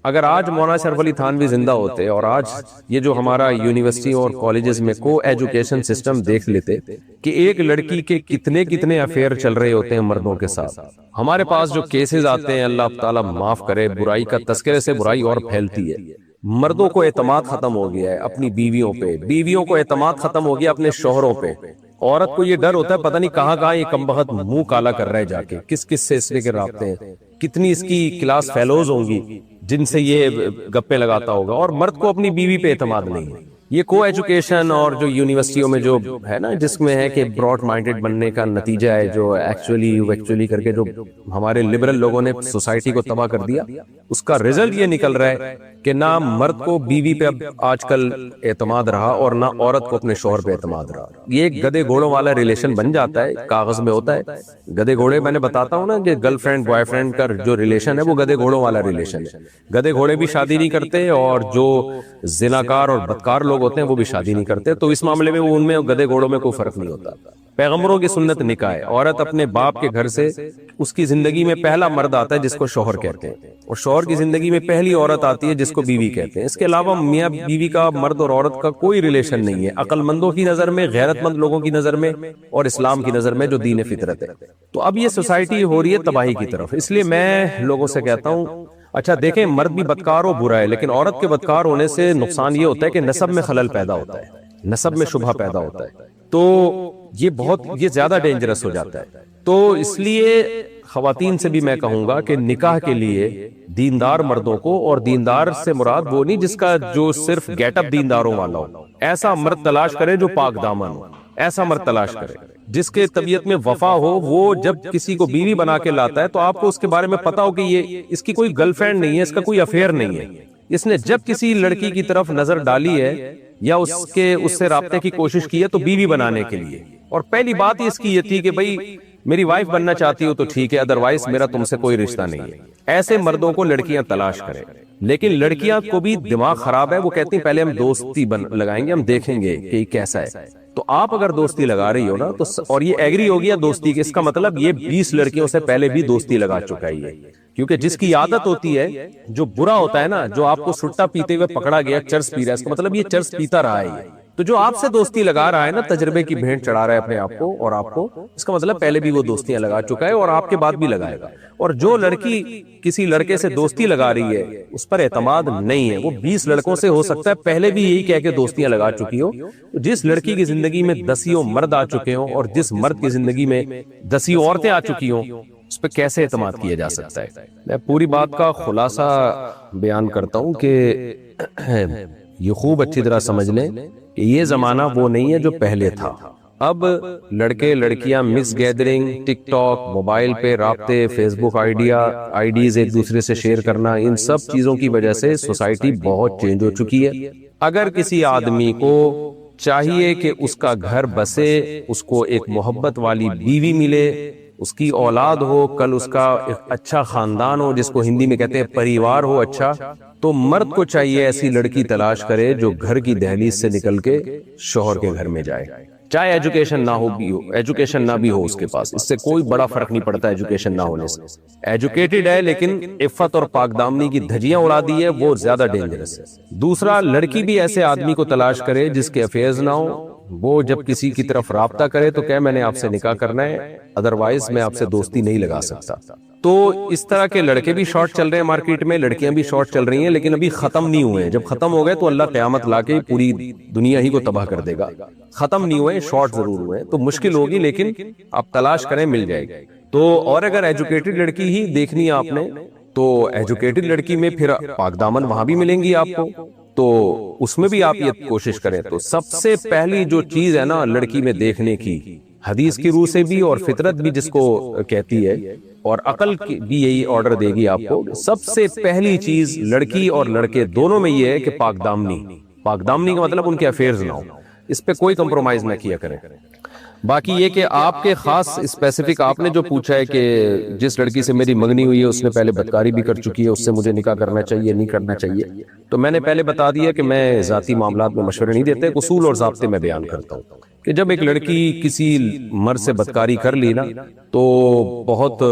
اگر آج مولانا اشرف علی تھانوی زندہ ہوتے اور آج یہ جو ہمارا یونیورسٹی اور کالجز میں کو ایجوکیشن سسٹم دیکھ لیتے کہ ایک لڑکی کے کتنے افیئر چل رہے ہوتے ہیں مردوں کے ساتھ. ہمارے پاس جو کیسز آتے ہیں اللہ تعالیٰ معاف کرے، برائی کا تذکرے سے برائی اور پھیلتی ہے. مردوں کو اعتماد ختم ہو گیا ہے اپنی بیویوں پہ، بیویوں کو اعتماد ختم ہو گیا اپنے شوہروں پہ. عورت کو یہ ڈر ہوتا ہے پتہ نہیں کہاں یہ کمبخت منہ کالا کر رہا ہے جا کے، کس سے اس کے رابطے ہیں، کتنی اس کی کلاس فیلوز ہوں گی جن سے یہ گپے لگاتا ہوگا. اور مرد کو اپنی بیوی پہ اعتماد نہیں ہے. یہ کو ایجوکیشن اور جو یونیورسٹیوں میں جو ہے نا جس میں ہے کہ براڈ مائنڈڈ بننے کا نتیجہ ہے، جو ایکچولی کر کے جو ہمارے لبرل لوگوں نے سوسائٹی کو تباہ کر دیا، اس کا رزلٹ یہ نکل رہا ہے کہ نہ مرد کو بیوی پہ اب آج کل اعتماد رہا اور نہ عورت کو اپنے شوہر پہ اعتماد رہا. یہ ایک گدے گھوڑوں والا ریلیشن بن جاتا ہے، کاغذ میں ہوتا ہے. گدے گھوڑے میں نے بتاتا ہوں نا کہ گرل فرینڈ بوائے فرینڈ کا جو ریلیشن ہے وہ گدے گھوڑوں والا ریلیشن ہے. گدے گھوڑے بھی شادی نہیں کرتے اور جو زناکار اور بدکار لوگ ہوتے ہیں وہ بھی شادی نہیں کرتے. تو اس معاملے میں ان میں گدے گھوڑوں میں کوئی فرق نہیں ہوتا. پیغمبروں کی سنت نکاح ہے، عورت اپنے باپ کے گھر سے اس کی زندگی میں پہلا مرد آتا ہے جس کو شوہر کہتے ہیں، اور شوہر کی زندگی میں پہلی عورت آتی ہے جس کو بیوی کہتے ہیں. اس کے علاوہ میاں بیوی کا، مرد اور عورت کا کوئی ریلیشن نہیں ہے، عقل مندوں کی نظر میں، غیرت مند لوگوں کی نظر میں اور اسلام کی نظر میں جو دین فطرت ہے. تو اب یہ سوسائٹی ہو رہی ہے تباہی کی طرف. اس لیے میں لوگوں سے کہتا ہوں اچھا دیکھیں مرد بھی بدکار ہو برا ہے، لیکن عورت کے بدکار ہونے سے نقصان یہ ہوتا ہے کہ نسب میں خلل پیدا ہوتا ہے، نسب میں شبہ پیدا ہوتا ہے. تو یہ زیادہ ڈینجرس ہو جاتا ہے. تو اس لیے خواتین سے بھی میں کہوں گا کہ نکاح کے لیے دیندار مردوں کو، اور دیندار سے مراد وہ نہیں جس کا جو صرف گیٹ اپ دینداروں والا ہو، ایسا مرد تلاش کرے جو پاک دامن ہو، ایسا مرد تلاش کرے جس کے طبیعت میں وفا ہو. وہ جب کسی کو بیوی بنا کے لاتا ہے تو آپ کو اس کے بارے میں پتا ہو کہ یہ اس کی کوئی گرل فرینڈ نہیں ہے، اس کا کوئی افیئر نہیں ہے. اس نے جب کسی لڑکی کی طرف نظر ڈالی ہے یا اس سے رابطے کی کوشش کی ہے تو بیوی بنانے کے لیے، اور پہلی بات ہی اس کی یہ تھی کہ بھئی میری وائف بننا چاہتی ہو تو ٹھیک ہے، ادروائز میرا تم سے کوئی رشتہ نہیں ہے. ایسے مردوں کو لڑکیاں تلاش کریں. لیکن لڑکیاں کو بھی دماغ خراب ہے، وہ کہتی ہیں پہلے ہم دوستی لگائیں گے، ہم دیکھیں گے کہ یہ کیسا ہے. تو آپ اگر دوستی لگا رہی ہو نا تو اور یہ ایگری ہو گیا دوستی کے، اس کا مطلب یہ 20 لڑکیوں سے پہلے بھی دوستی لگا چکا ہے. کیونکہ جس کی عادت ہوتی ہے، جو برا ہوتا ہے نا، جو آپ کو سٹا پیتے ہوئے پکڑا گیا چرس پی رہا ہے، اس کا مطلب یہ چرس پیتا رہا ہے. تو جو آپ سے دوستی لگا رہا ہے نا، تجربے کی بھینٹ چڑھا رہا ہے اپنے آپ کو اور آپ کو، اس کا مطلب پہلے بھی وہ دوستیاں لگا چکا ہے اور آپ کے بعد بھی لگائے گا. اور جو لڑکی کسی لڑکے سے دوستی لگا رہی ہے اس پر اعتماد نہیں ہے، وہ 20 لڑکوں سے ہو سکتا ہے پہلے بھی یہی کہہ کے دوستیاں لگا چکی ہو. جس لڑکی کی زندگی میں 10 مرد آ چکے ہوں اور جس مرد کی زندگی میں 10 عورتیں آ چکی ہوں، اس پہ کیسے اعتماد کیا جا سکتا ہے؟ میں پوری بات کا خلاصہ بیان کرتا ہوں کہ یہ خوب اچھی طرح سمجھ لیں کہ یہ زمانہ وہ نہیں ہے جو پہلے تھا. اب لڑکے لڑکیاں مکس گیدرنگ، ٹک ٹاک، موبائل پہ رابطے، فیس بک آئی ڈیز ایک دوسرے سے شیئر کرنا، ان سب چیزوں کی وجہ سے سوسائٹی بہت چینج ہو چکی ہے۔ اگر کسی آدمی کو چاہیے کہ اس کا گھر بسے، اس کو ایک محبت والی بیوی ملے، اس کی اولاد ہو، کل اس کا ایک اچھا خاندان ہو جس کو ہندی میں کہتے ہیں پریوار ہو اچھا، تو مرد کو چاہیے ایسی لڑکی تلاش کرے جو گھر کی دہلیز سے نکل کے شوہر کے گھر میں جائے، چاہے ایجوکیشن نہ ہو بھی ہو، ایجوکیشن نہ بھی ہو اس کے پاس، اس سے کوئی بڑا فرق نہیں پڑتا ایجوکیشن نہ ہونے سے۔ ایجوکیٹڈ ہے لیکن عفت اور پاک دامنی کی دھجیاں اڑا دی ہے، وہ زیادہ ڈینجرس ہے۔ دوسرا، لڑکی بھی ایسے آدمی کو تلاش کرے جس کے افیئرز نہ ہو، وہ جب کسی کی طرف رابطہ کرے تو کہے میں نے آپ سے نکاح کرنا ہے، ادروائز میں آپ سے دوستی نہیں لگا سکتا۔ تو اس طرح کے لڑکے بھی شارٹ چل رہے ہیں مارکیٹ میں، لڑکیاں بھی شارٹ چل رہی ہیں، لیکن ابھی ختم نہیں ہوئے ہیں۔ جب ختم ہو گئے تو اللہ قیامت لا کے پوری دنیا ہی کو تباہ کر دے گا۔ ختم نہیں ہوئے، شارٹ ضرور ہوئے ہیں، تو مشکل ہوگی لیکن آپ تلاش کریں، مل جائے گی۔ تو اور اگر ایجوکیٹڈ لڑکی ہی دیکھنی ہے آپ نے تو ایجوکیٹڈ لڑکی میں پھر پاک دامن وہاں بھی ملیں گی آپ کو، تو اس میں بھی آپ یہ کوشش کریں۔ تو سب سے پہلی جو چیز ہے نا لڑکی میں دیکھنے کی، حدیث کی روح سے بھی اور فطرت بھی جس کو کہتی ہے اور عقل بھی یہی آرڈر دے گی آپ کو، سب سے پہلی چیز لڑکی اور لڑکے دونوں میں یہ ہے کہ پاک دامنی۔ پاک دامنی کا مطلب ان کے افیئرز نہ ہو، اس پہ کوئی کمپرومائز نہ کیا کریں۔ باقی یہ کہ آپ کے خاص اسپیسیفک آپ نے جو پوچھا ہے کہ جس لڑکی سے میری منگنی ہوئی ہے اس نے پہلے بدکاری بھی کر چکی ہے، اس سے مجھے نکاح کرنا چاہیے نہیں کرنا چاہیے، تو میں نے پہلے بتا دیا کہ میں ذاتی معاملات میں مشورے نہیں دیتے، اصول اور ضابطے میں بیان کرتا ہوں کہ جب ایک لڑکی کسی مرد سے بدکاری کر لی نا تو بہت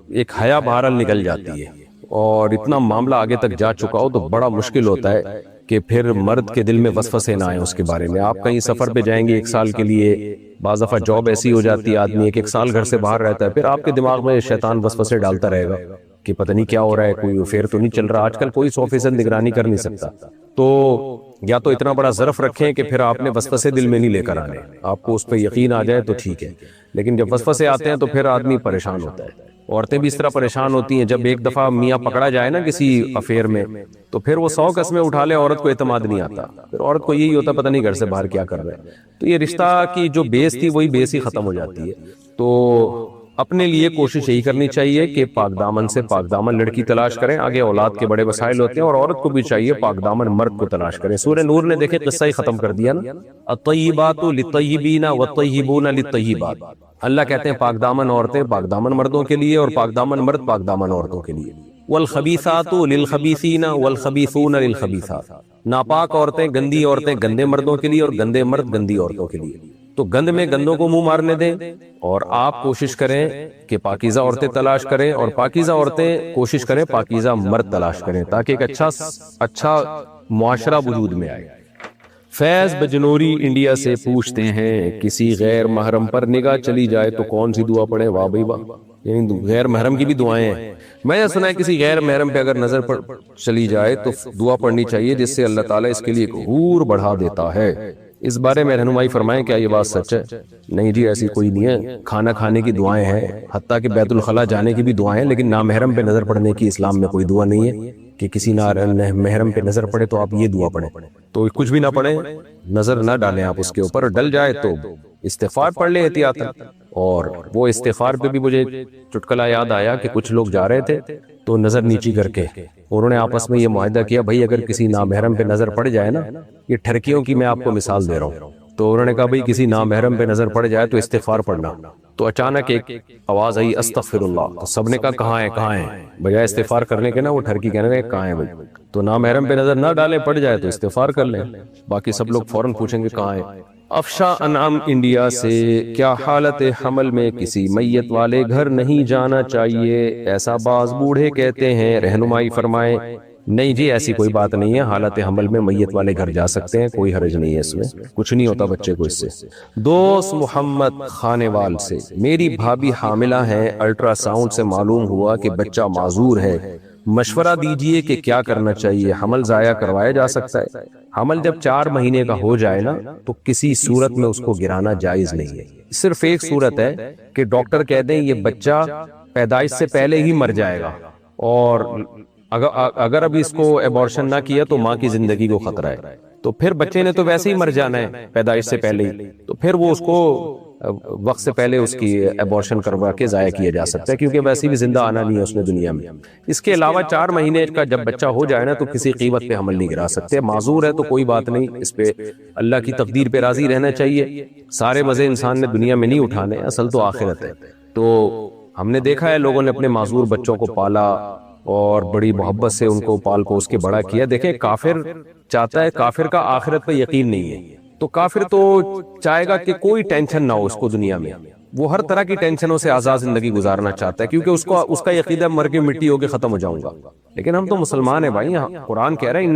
ایک حیا بہرحال نکل جاتی ہے، اور اتنا معاملہ آگے تک جا چکا ہو تو بڑا مشکل ہوتا ہے کہ پھر مرد کے دل میں وسوسے نہ آئیں اس کے بارے میں۔ آپ کہیں سفر پہ جائیں گے 1 سال کے لیے، بعض دفعہ جاب ایسی ہو جاتی ہے آدمی ایک سال گھر سے باہر رہتا ہے، پھر آپ کے دماغ میں شیطان وسوسے ڈالتا رہے گا کہ پتہ نہیں کیا ہو رہا ہے، کوئی افیئر تو نہیں چل رہا۔ آج کل کوئی 100% نگرانی کر نہیں سکتا، تو یا تو اتنا بڑا ظرف رکھیں کہ پھر آپ نے وسوسے دل میں نہیں لے کر آنے، آپ کو اس پہ یقین آ جائے تو ٹھیک ہے، لیکن جب وسوسے آتے ہیں تو پھر آدمی پریشان ہوتا ہے۔ عورتیں بھی اس طرح پریشان ہوتی ہیں، جب ایک دفعہ میاں پکڑا جائے نا کسی افیئر میں تو پھر وہ 100 قسمیں اٹھا لے، عورت کو اعتماد نہیں آتا، پھر عورت کو یہی ہوتا پتہ نہیں گھر سے باہر کیا کر رہا ہے، تو یہ رشتہ کی جو بیس تھی وہی بیس ہی ختم ہو جاتی ہے۔ تو اپنے لیے کوشش یہی کرنی چاہیے کہ پاک دامن سے پاک دامن لڑکی تلاش کریں، آگے اولاد کے بڑے مسائل ہوتے ہیں، اور عورت کو بھی چاہیے پاک دامن مرد کو تلاش کریں۔ سورہ نور نے دیکھے قصہ ہی ختم کر دیا نا، الطیبات للطیبین والطیبون للطیبات۔ اللہ کہتے ہیں پاک دامن عورتیں پاک دامن مردوں کے لیے، اور پاک دامن مرد پاک دامن عورتوں کے لیے۔ والخبیثات للخبیثین والخبیثون للخبیثات۔ ناپاک عورتیں، گندی عورتیں گندے مردوں کے لیے، اور گندے مرد گندی عورتوں کے لیے۔ تو گند میں گندوں کو منہ مارنے دیں، اور آپ کوشش کریں کہ پاکیزہ عورتیں تلاش کریں، اور پاکیزہ عورتیں کوشش کریں پاکیزہ مرد تلاش کریں، تاکہ ایک اچھا معاشرہ وجود میں آئے۔ فیض بجنوری انڈیا سے پوچھتے ہیں کسی غیر محرم پر نگاہ چلی جائے تو کون سی دعا پڑھیں؟ واہ بھائی واہ، یعنی غیر محرم کی بھی دعائیں ہیں۔ میں نے سنا ہے کسی غیر محرم پہ اگر نظر چلی جائے تو دعا پڑھنی چاہیے جس سے اللہ تعالیٰ اس کے لیے ایک حور بڑھا دیتا ہے۔ اس بارے میں رہنمائی فرمائیں، کیا یہ بات سچ ہے؟ نہیں جی، ایسی کوئی نہیں ہے۔ کھانا کھانے کی دعائیں ہیں، حتیٰ کہ بیت الخلاء جانے کی بھی دعائیں ہیں، لیکن نامحرم پہ نظر پڑنے کی اسلام میں کوئی دعا نہیں ہے کہ کسی محرم پہ نظر پڑے تو آپ یہ دعا پڑھیں۔ تو کچھ بھی نہ پڑھیں، نظر نہ ڈالیں آپ اس کے اوپر، ڈل جائے تو استغفار پڑھ لیں احتیاطاً۔ اور وہ استغفار پہ بھی مجھے چٹکلا یاد آیا کہ کچھ لوگ جا رہے تھے تو نظر نیچی کر کے انہوں نے آپس میں یہ معاہدہ کیا، بھائی اگر کسی نامحرم پہ نظر پڑ جائے نا، یہ ٹھرکیوں کی میں آپ کو مثال دے رہا ہوں، تو انہوں نے کہا بھئی کسی نامحرم پہ نظر پڑ جائے تو استغفار پڑھنا۔ تو اچانک ایک آواز آئی استغفر اللہ، تو سب نے کہا کہاں ہے کہاں ہے، بجائے استغفار کرنے کے نا وہ ٹھرکی کہنے لگے کہاں ہے بھائی۔ تو نامحرم پہ نظر نہ ڈالیں، پڑ جائے تو استغفار کر لیں، باقی سب لوگ فوراً پوچھیں گے کہاں ہے۔ افشا انعام انڈیا سے، کیا حالت حمل میں کسی میت والے گھر نہیں جانا چاہیے؟ ایسا بعض بوڑھے کہتے ہیں، رہنمائی فرمائیں۔ نہیں جی، ایسی کوئی بات نہیں ہے، حالت حمل میں میت والے گھر جا سکتے ہیں، کوئی حرج نہیں ہے، اس میں کچھ نہیں ہوتا بچے کو اس سے۔ دوست محمد خانیوال سے، میری بھابھی حاملہ ہیں، الٹرا ساؤنڈ سے معلوم ہوا کہ بچہ معذور ہے، مشورہ دیجئے کہ کیا کرنا چاہیے؟ حمل ضائع کروایا جا سکتا ہے؟ حمل جب 4 مہینے کا ہو جائے نا تو کسی صورت میں اس کو گرانا جائز نہیں ہے، صرف ایک صورت ہے کہ ڈاکٹر کہہ دیں یہ بچہ پیدائش سے پہلے ہی مر جائے گا، اور اگر ابھی اس کو ایبورشن نہ کیا تو ماں کی زندگی کو خطرہ ہے، تو پھر بچے نے تو ویسے ہی مر جانا ہے پیدائش سے پہلے ہی، تو پھر وہ اس کو وقت سے پہلے اس کی ایبورشن کروا کے ضائع کیا جا سکتا ہے، کیونکہ ویسے بھی زندہ آنا نہیں ہے اس نے دنیا میں۔ اس کے علاوہ 4 مہینے کا جب بچہ ہو جائے نا تو کسی قیمت پہ حمل نہیں گرا سکتے، معذور ہے تو کوئی بات نہیں، اس پہ اللہ کی تقدیر پہ راضی رہنا چاہیے۔ سارے مزے انسان نے دنیا میں نہیں اٹھانے، اصل تو آخرت ہے۔ تو ہم نے دیکھا ہے لوگوں نے اپنے معذور بچوں کو پالا اور بڑی محبت سے ان کو پال پوس کے بڑا کیا۔ دیکھیں کافر چاہتا ہے، کافر کا آخرت پہ یقین نہیں ہے، تو کافر تو چاہے گا کہ کوئی ٹینشن نہ ہو اس کو دنیا میں، وہ ہر طرح کی ٹینشنوں سے آزاد زندگی گزارنا چاہتا ہے، کیونکہ اس کا یقین ہے مر کے مٹی ہو کے ختم ہو جاؤں گا۔ لیکن ہم تو مسلمان ہیں بھائی، قرآن کہہ رہے ہیں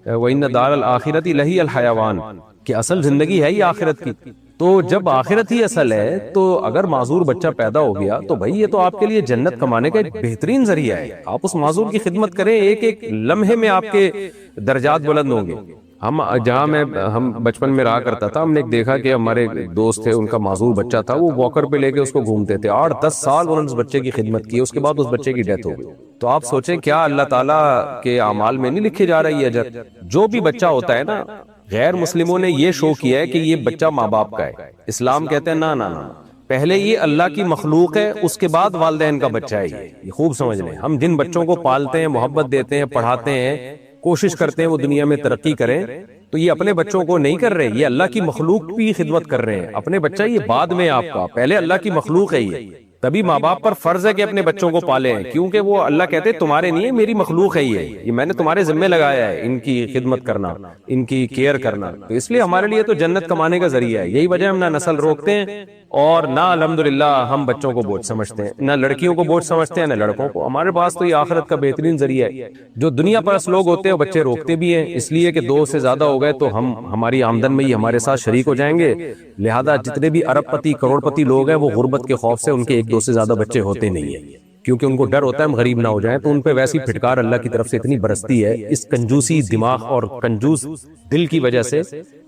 وَإِنَّ دَارَ الْآخِرَةِ لَهِيَ الْحَيَوَانُ، کہ اصل زندگی ہے ہی آخرت کی۔ تو جب آخرت ہی اصل ہے تو اگر معذور بچہ پیدا ہو گیا تو بھائی یہ تو آپ کے لیے جنت کمانے کا ایک بہترین ذریعہ ہے۔ آپ اس معذور کی خدمت کریں، ایک ایک لمحے میں آپ کے درجات بلند ہوں گے۔ ہم بچپن میں رہا کرتا تھا، ہم نے دیکھا کہ ہمارے دوست تھے، ان کا معذور بچہ تھا، وہ واکر پہ لے کے اس کو گھومتے تھے، 8-10 سال انہوں نے اس بچے کی خدمت کی، اس کے بعد اس بچے کی ڈیتھ ہو گئی۔ تو آپ سوچیں کیا اللہ تعالیٰ کے اعمال میں نہیں لکھے جا رہی ہے اجر؟ جو بھی بچہ ہوتا ہے نا، غیر مسلموں نے یہ شو کیا ہے کہ یہ بچہ ماں باپ کا ہے، اسلام کہتے ہیں نا نا نا، پہلے یہ اللہ کی مخلوق ہے، اس کے بعد والدین کا بچہ ہے۔ یہ خوب سمجھ لیں، ہم جن بچوں کو پالتے ہیں، محبت دیتے ہیں، پڑھاتے ہیں، کوشش کرتے ہیں وہ دنیا میں ترقی کریں، تو یہ اپنے بچوں کو نہیں کر رہے، یہ اللہ کی مخلوق کی خدمت کر رہے ہیں۔ اپنے بچہ یہ بعد میں آپ کا، پہلے اللہ کی مخلوق ہے یہ، تبھی ماں باپ پر فرض ہے کہ اپنے بچوں کو پالیں، کیونکہ وہ اللہ کہتے ہیں تمہارے نہیں ہے، میری مخلوق ہے یہ میں نے تمہارے ذمہ لگایا ہے ان کی خدمت کرنا، ان کی کیئر کرنا۔ تو اس لیے ہمارے لیے تو جنت کمانے کا ذریعہ ہے، یہی وجہ ہم نہ نسل روکتے ہیں اور نہ الحمدللہ ہم بچوں کو بوجھ سمجھتے ہیں، نہ لڑکیوں کو بوجھ سمجھتے ہیں نہ لڑکوں کو۔ ہمارے پاس تو یہ آخرت کا بہترین ذریعہ ہے۔ جو دنیا پرست لوگ ہوتے ہیں وہ بچے روکتے بھی ہیں، اس لیے کہ 2 سے زیادہ ہو گئے تو ہماری آمدن میں ہی ہمارے ساتھ شریک ہو جائیں گے، لہذا جتنے بھی ارب پتی کروڑ پتی لوگ ہیں وہ غربت کے خوف سے ان کے 1-2 سے زیادہ بچے ہوتے نہیں ہیں، کیونکہ ان کو ڈر ہوتا ہے ہم غریب نہ ہو جائیں، تو ان پہ ویسی پھٹکار اللہ کی طرف سے اتنی برستی ہے اس کنجوسی دماغ اور کنجوس دل کی وجہ سے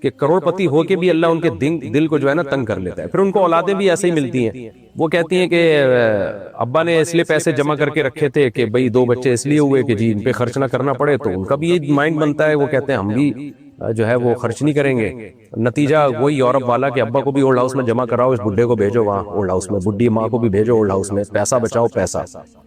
کہ کروڑ پتی ہو کے بھی اللہ ان کے دل کو جو ہے نا تنگ کر لیتا ہے۔ پھر ان کو اولادیں بھی ایسے ہی ملتی ہیں، وہ کہتی ہیں کہ ابا نے اس لیے پیسے جمع کر کے رکھے تھے کہ بھئی 2 بچے اس لیے ہوئے کہ جی ان پہ خرچ نہ کرنا پڑے، تو ان کا بھی یہ مائنڈ بنتا ہے، وہ کہتے ہیں ہم بھی جو ہے وہ خرچ نہیں کریں گے۔ نتیجہ وہی یورپ والا کہ ابا کو بھی اولڈ ہاؤس میں جمع کراؤ، اس بڈھے کو بھیجو وہاں اولڈ ہاؤس میں، بڈھی ماں کو بھی بھیجو اولڈ ہاؤس میں، پیسہ بچاؤ پیسہ۔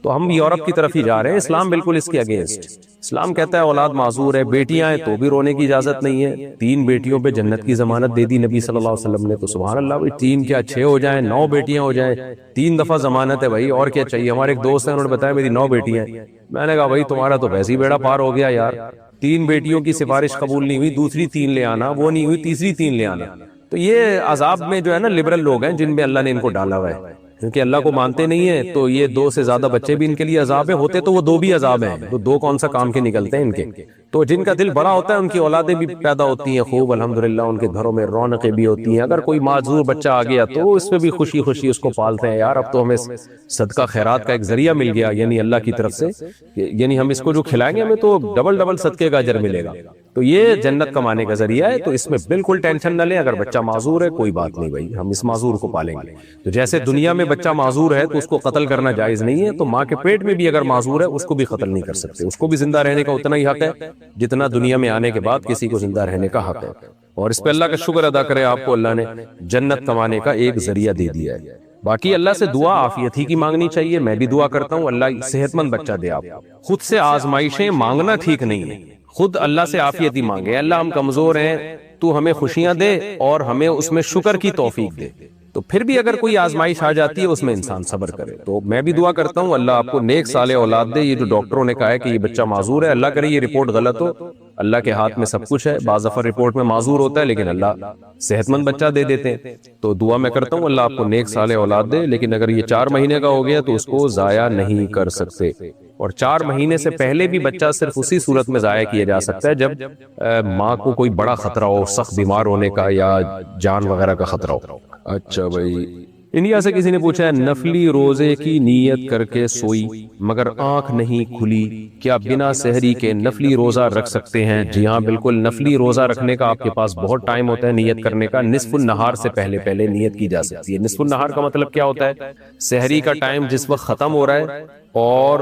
تو ہم یورپ کی طرف ہی جا رہے ہیں، اسلام بالکل اس کے اگینسٹ۔ اسلام کہتا ہے اولاد معذور ہے، بیٹیاں ہیں تو بھی رونے کی اجازت نہیں ہے۔ 3 بیٹیوں پہ جنت کی ضمانت دے دی نبی صلی اللہ علیہ وسلم نے، تو سبحان اللہ بھائی 3 کیا 6 ہو جائیں، 9 بیٹیاں ہو جائیں، 3 دفعہ ضمانت ہے بھائی، اور کیا چاہیے؟ ہمارے ایک دوست ہیں انہوں نے بتایا میری 9 بیٹیاں ہیں، میں نے کہا بھائی تمہارا تو ویسے ہی بیڑا پار ہو گیا یار، 3 بیٹیوں کی سفارش قبول نہیں ہوئی، دوسری 3 لے آنا، وہ نہیں ہوئی تیسری 3 لے آنا۔ تو یہ عذاب میں جو ہے نا لبرل لوگ ہیں جن میں اللہ نے ان کو ڈالا ہوا ہے، کیونکہ اللہ کو مانتے نہیں ہیں، تو یہ 2 سے زیادہ بچے بھی ان کے لیے عذاب ہیں، ہوتے تو وہ 2 بھی عذاب ہیں، تو 2 کون سا کام کے نکلتے ہیں ان کے۔ تو جن کا دل بڑا ہوتا ہے ان کی اولادیں بھی پیدا ہوتی ہیں خوب الحمدللہ، ان کے گھروں میں رونقیں بھی ہوتی ہیں۔ اگر کوئی معذور بچہ آ گیا تو اس میں بھی خوشی خوشی اس کو پالتے ہیں، یار اب تو ہمیں صدقہ خیرات کا ایک ذریعہ مل گیا، یعنی اللہ کی طرف سے، یعنی ہم اس کو جو کھلائیں گے ہمیں تو ڈبل صدقے کا اجر ملے گا۔ تو یہ جنت کمانے کا ذریعہ ہے، تو اس میں بالکل ٹینشن نہ لیں۔ اگر بچہ معذور ہے کوئی بات نہیں بھائی، ہم اس معذور کو پالیں گے۔ تو جیسے دنیا میں بچہ معذور ہے تو اس کو قتل کرنا جائز نہیں ہے، تو ماں کے پیٹ میں بھی اگر معذور ہے اس کو بھی قتل نہیں کر سکتے، اس کو بھی زندہ رہنے کا اتنا ہی حق ہے جتنا دنیا میں آنے کے بعد کسی کو زندہ رہنے کا حق ہے۔ اور اس پہ اللہ کا شکر ادا کرے، آپ کو اللہ نے جنت کمانے کا ایک ذریعہ دے دیا ہے۔ باقی اللہ سے دعا عافیت ہی کی مانگنی چاہیے، میں بھی دعا کرتا ہوں اللہ صحت مند بچہ دے۔ آپ خود سے آزمائشیں مانگنا ٹھیک نہیں ہے، خود اللہ سے عافیت ہی مانگے، اللہ ہم کمزور ہیں تو ہمیں خوشیاں دے اور ہمیں اس میں شکر کی توفیق دے۔ تو پھر بھی اگر کوئی آزمائش آ جاتی ہے اس میں انسان صبر کرے۔ تو میں بھی دعا کرتا ہوں اللہ آپ کو نیک صالح اولاد دے۔ یہ جو ڈاکٹروں نے کہا ہے کہ یہ بچہ معذور ہے، اللہ کرے یہ رپورٹ غلط ہو، اللہ کے ہاتھ میں سب کچھ ہے، بعض دفعہ رپورٹ میں معذور ہوتا ہے لیکن اللہ صحت مند بچہ دے دیتے ہیں۔ تو دعا میں کرتا ہوں اللہ آپ کو نیک صالح اولاد دے، لیکن اگر یہ 4 مہینے کا ہو گیا تو اس کو ضائع نہیں کر سکتے، اور 4 مہینے سے پہلے بھی بچہ صرف اسی صورت میں ضائع کیا جا سکتا ہے جب ماں کو کوئی بڑا خطرہ ہو، سخت بیمار ہونے کا یا جان وغیرہ کا خطرہ ہو۔ اچھا بھائی، انڈیا سے کسی نے پوچھا ہے نفلی روزے کی نیت کر کے سوئی مگر آنکھ نہیں کھلی، کیا بنا سحری کے نفلی روزہ رکھ سکتے ہیں؟ جی ہاں بالکل، نفلی روزہ رکھنے کا آپ کے پاس بہت ٹائم ہوتا ہے نیت کرنے کا، نصف النہار سے پہلے نیت کی جا سکتی ہے۔ نصف النہار کا مطلب کیا ہوتا ہے؟ سحری کا ٹائم جس وقت ختم ہو رہا ہے اور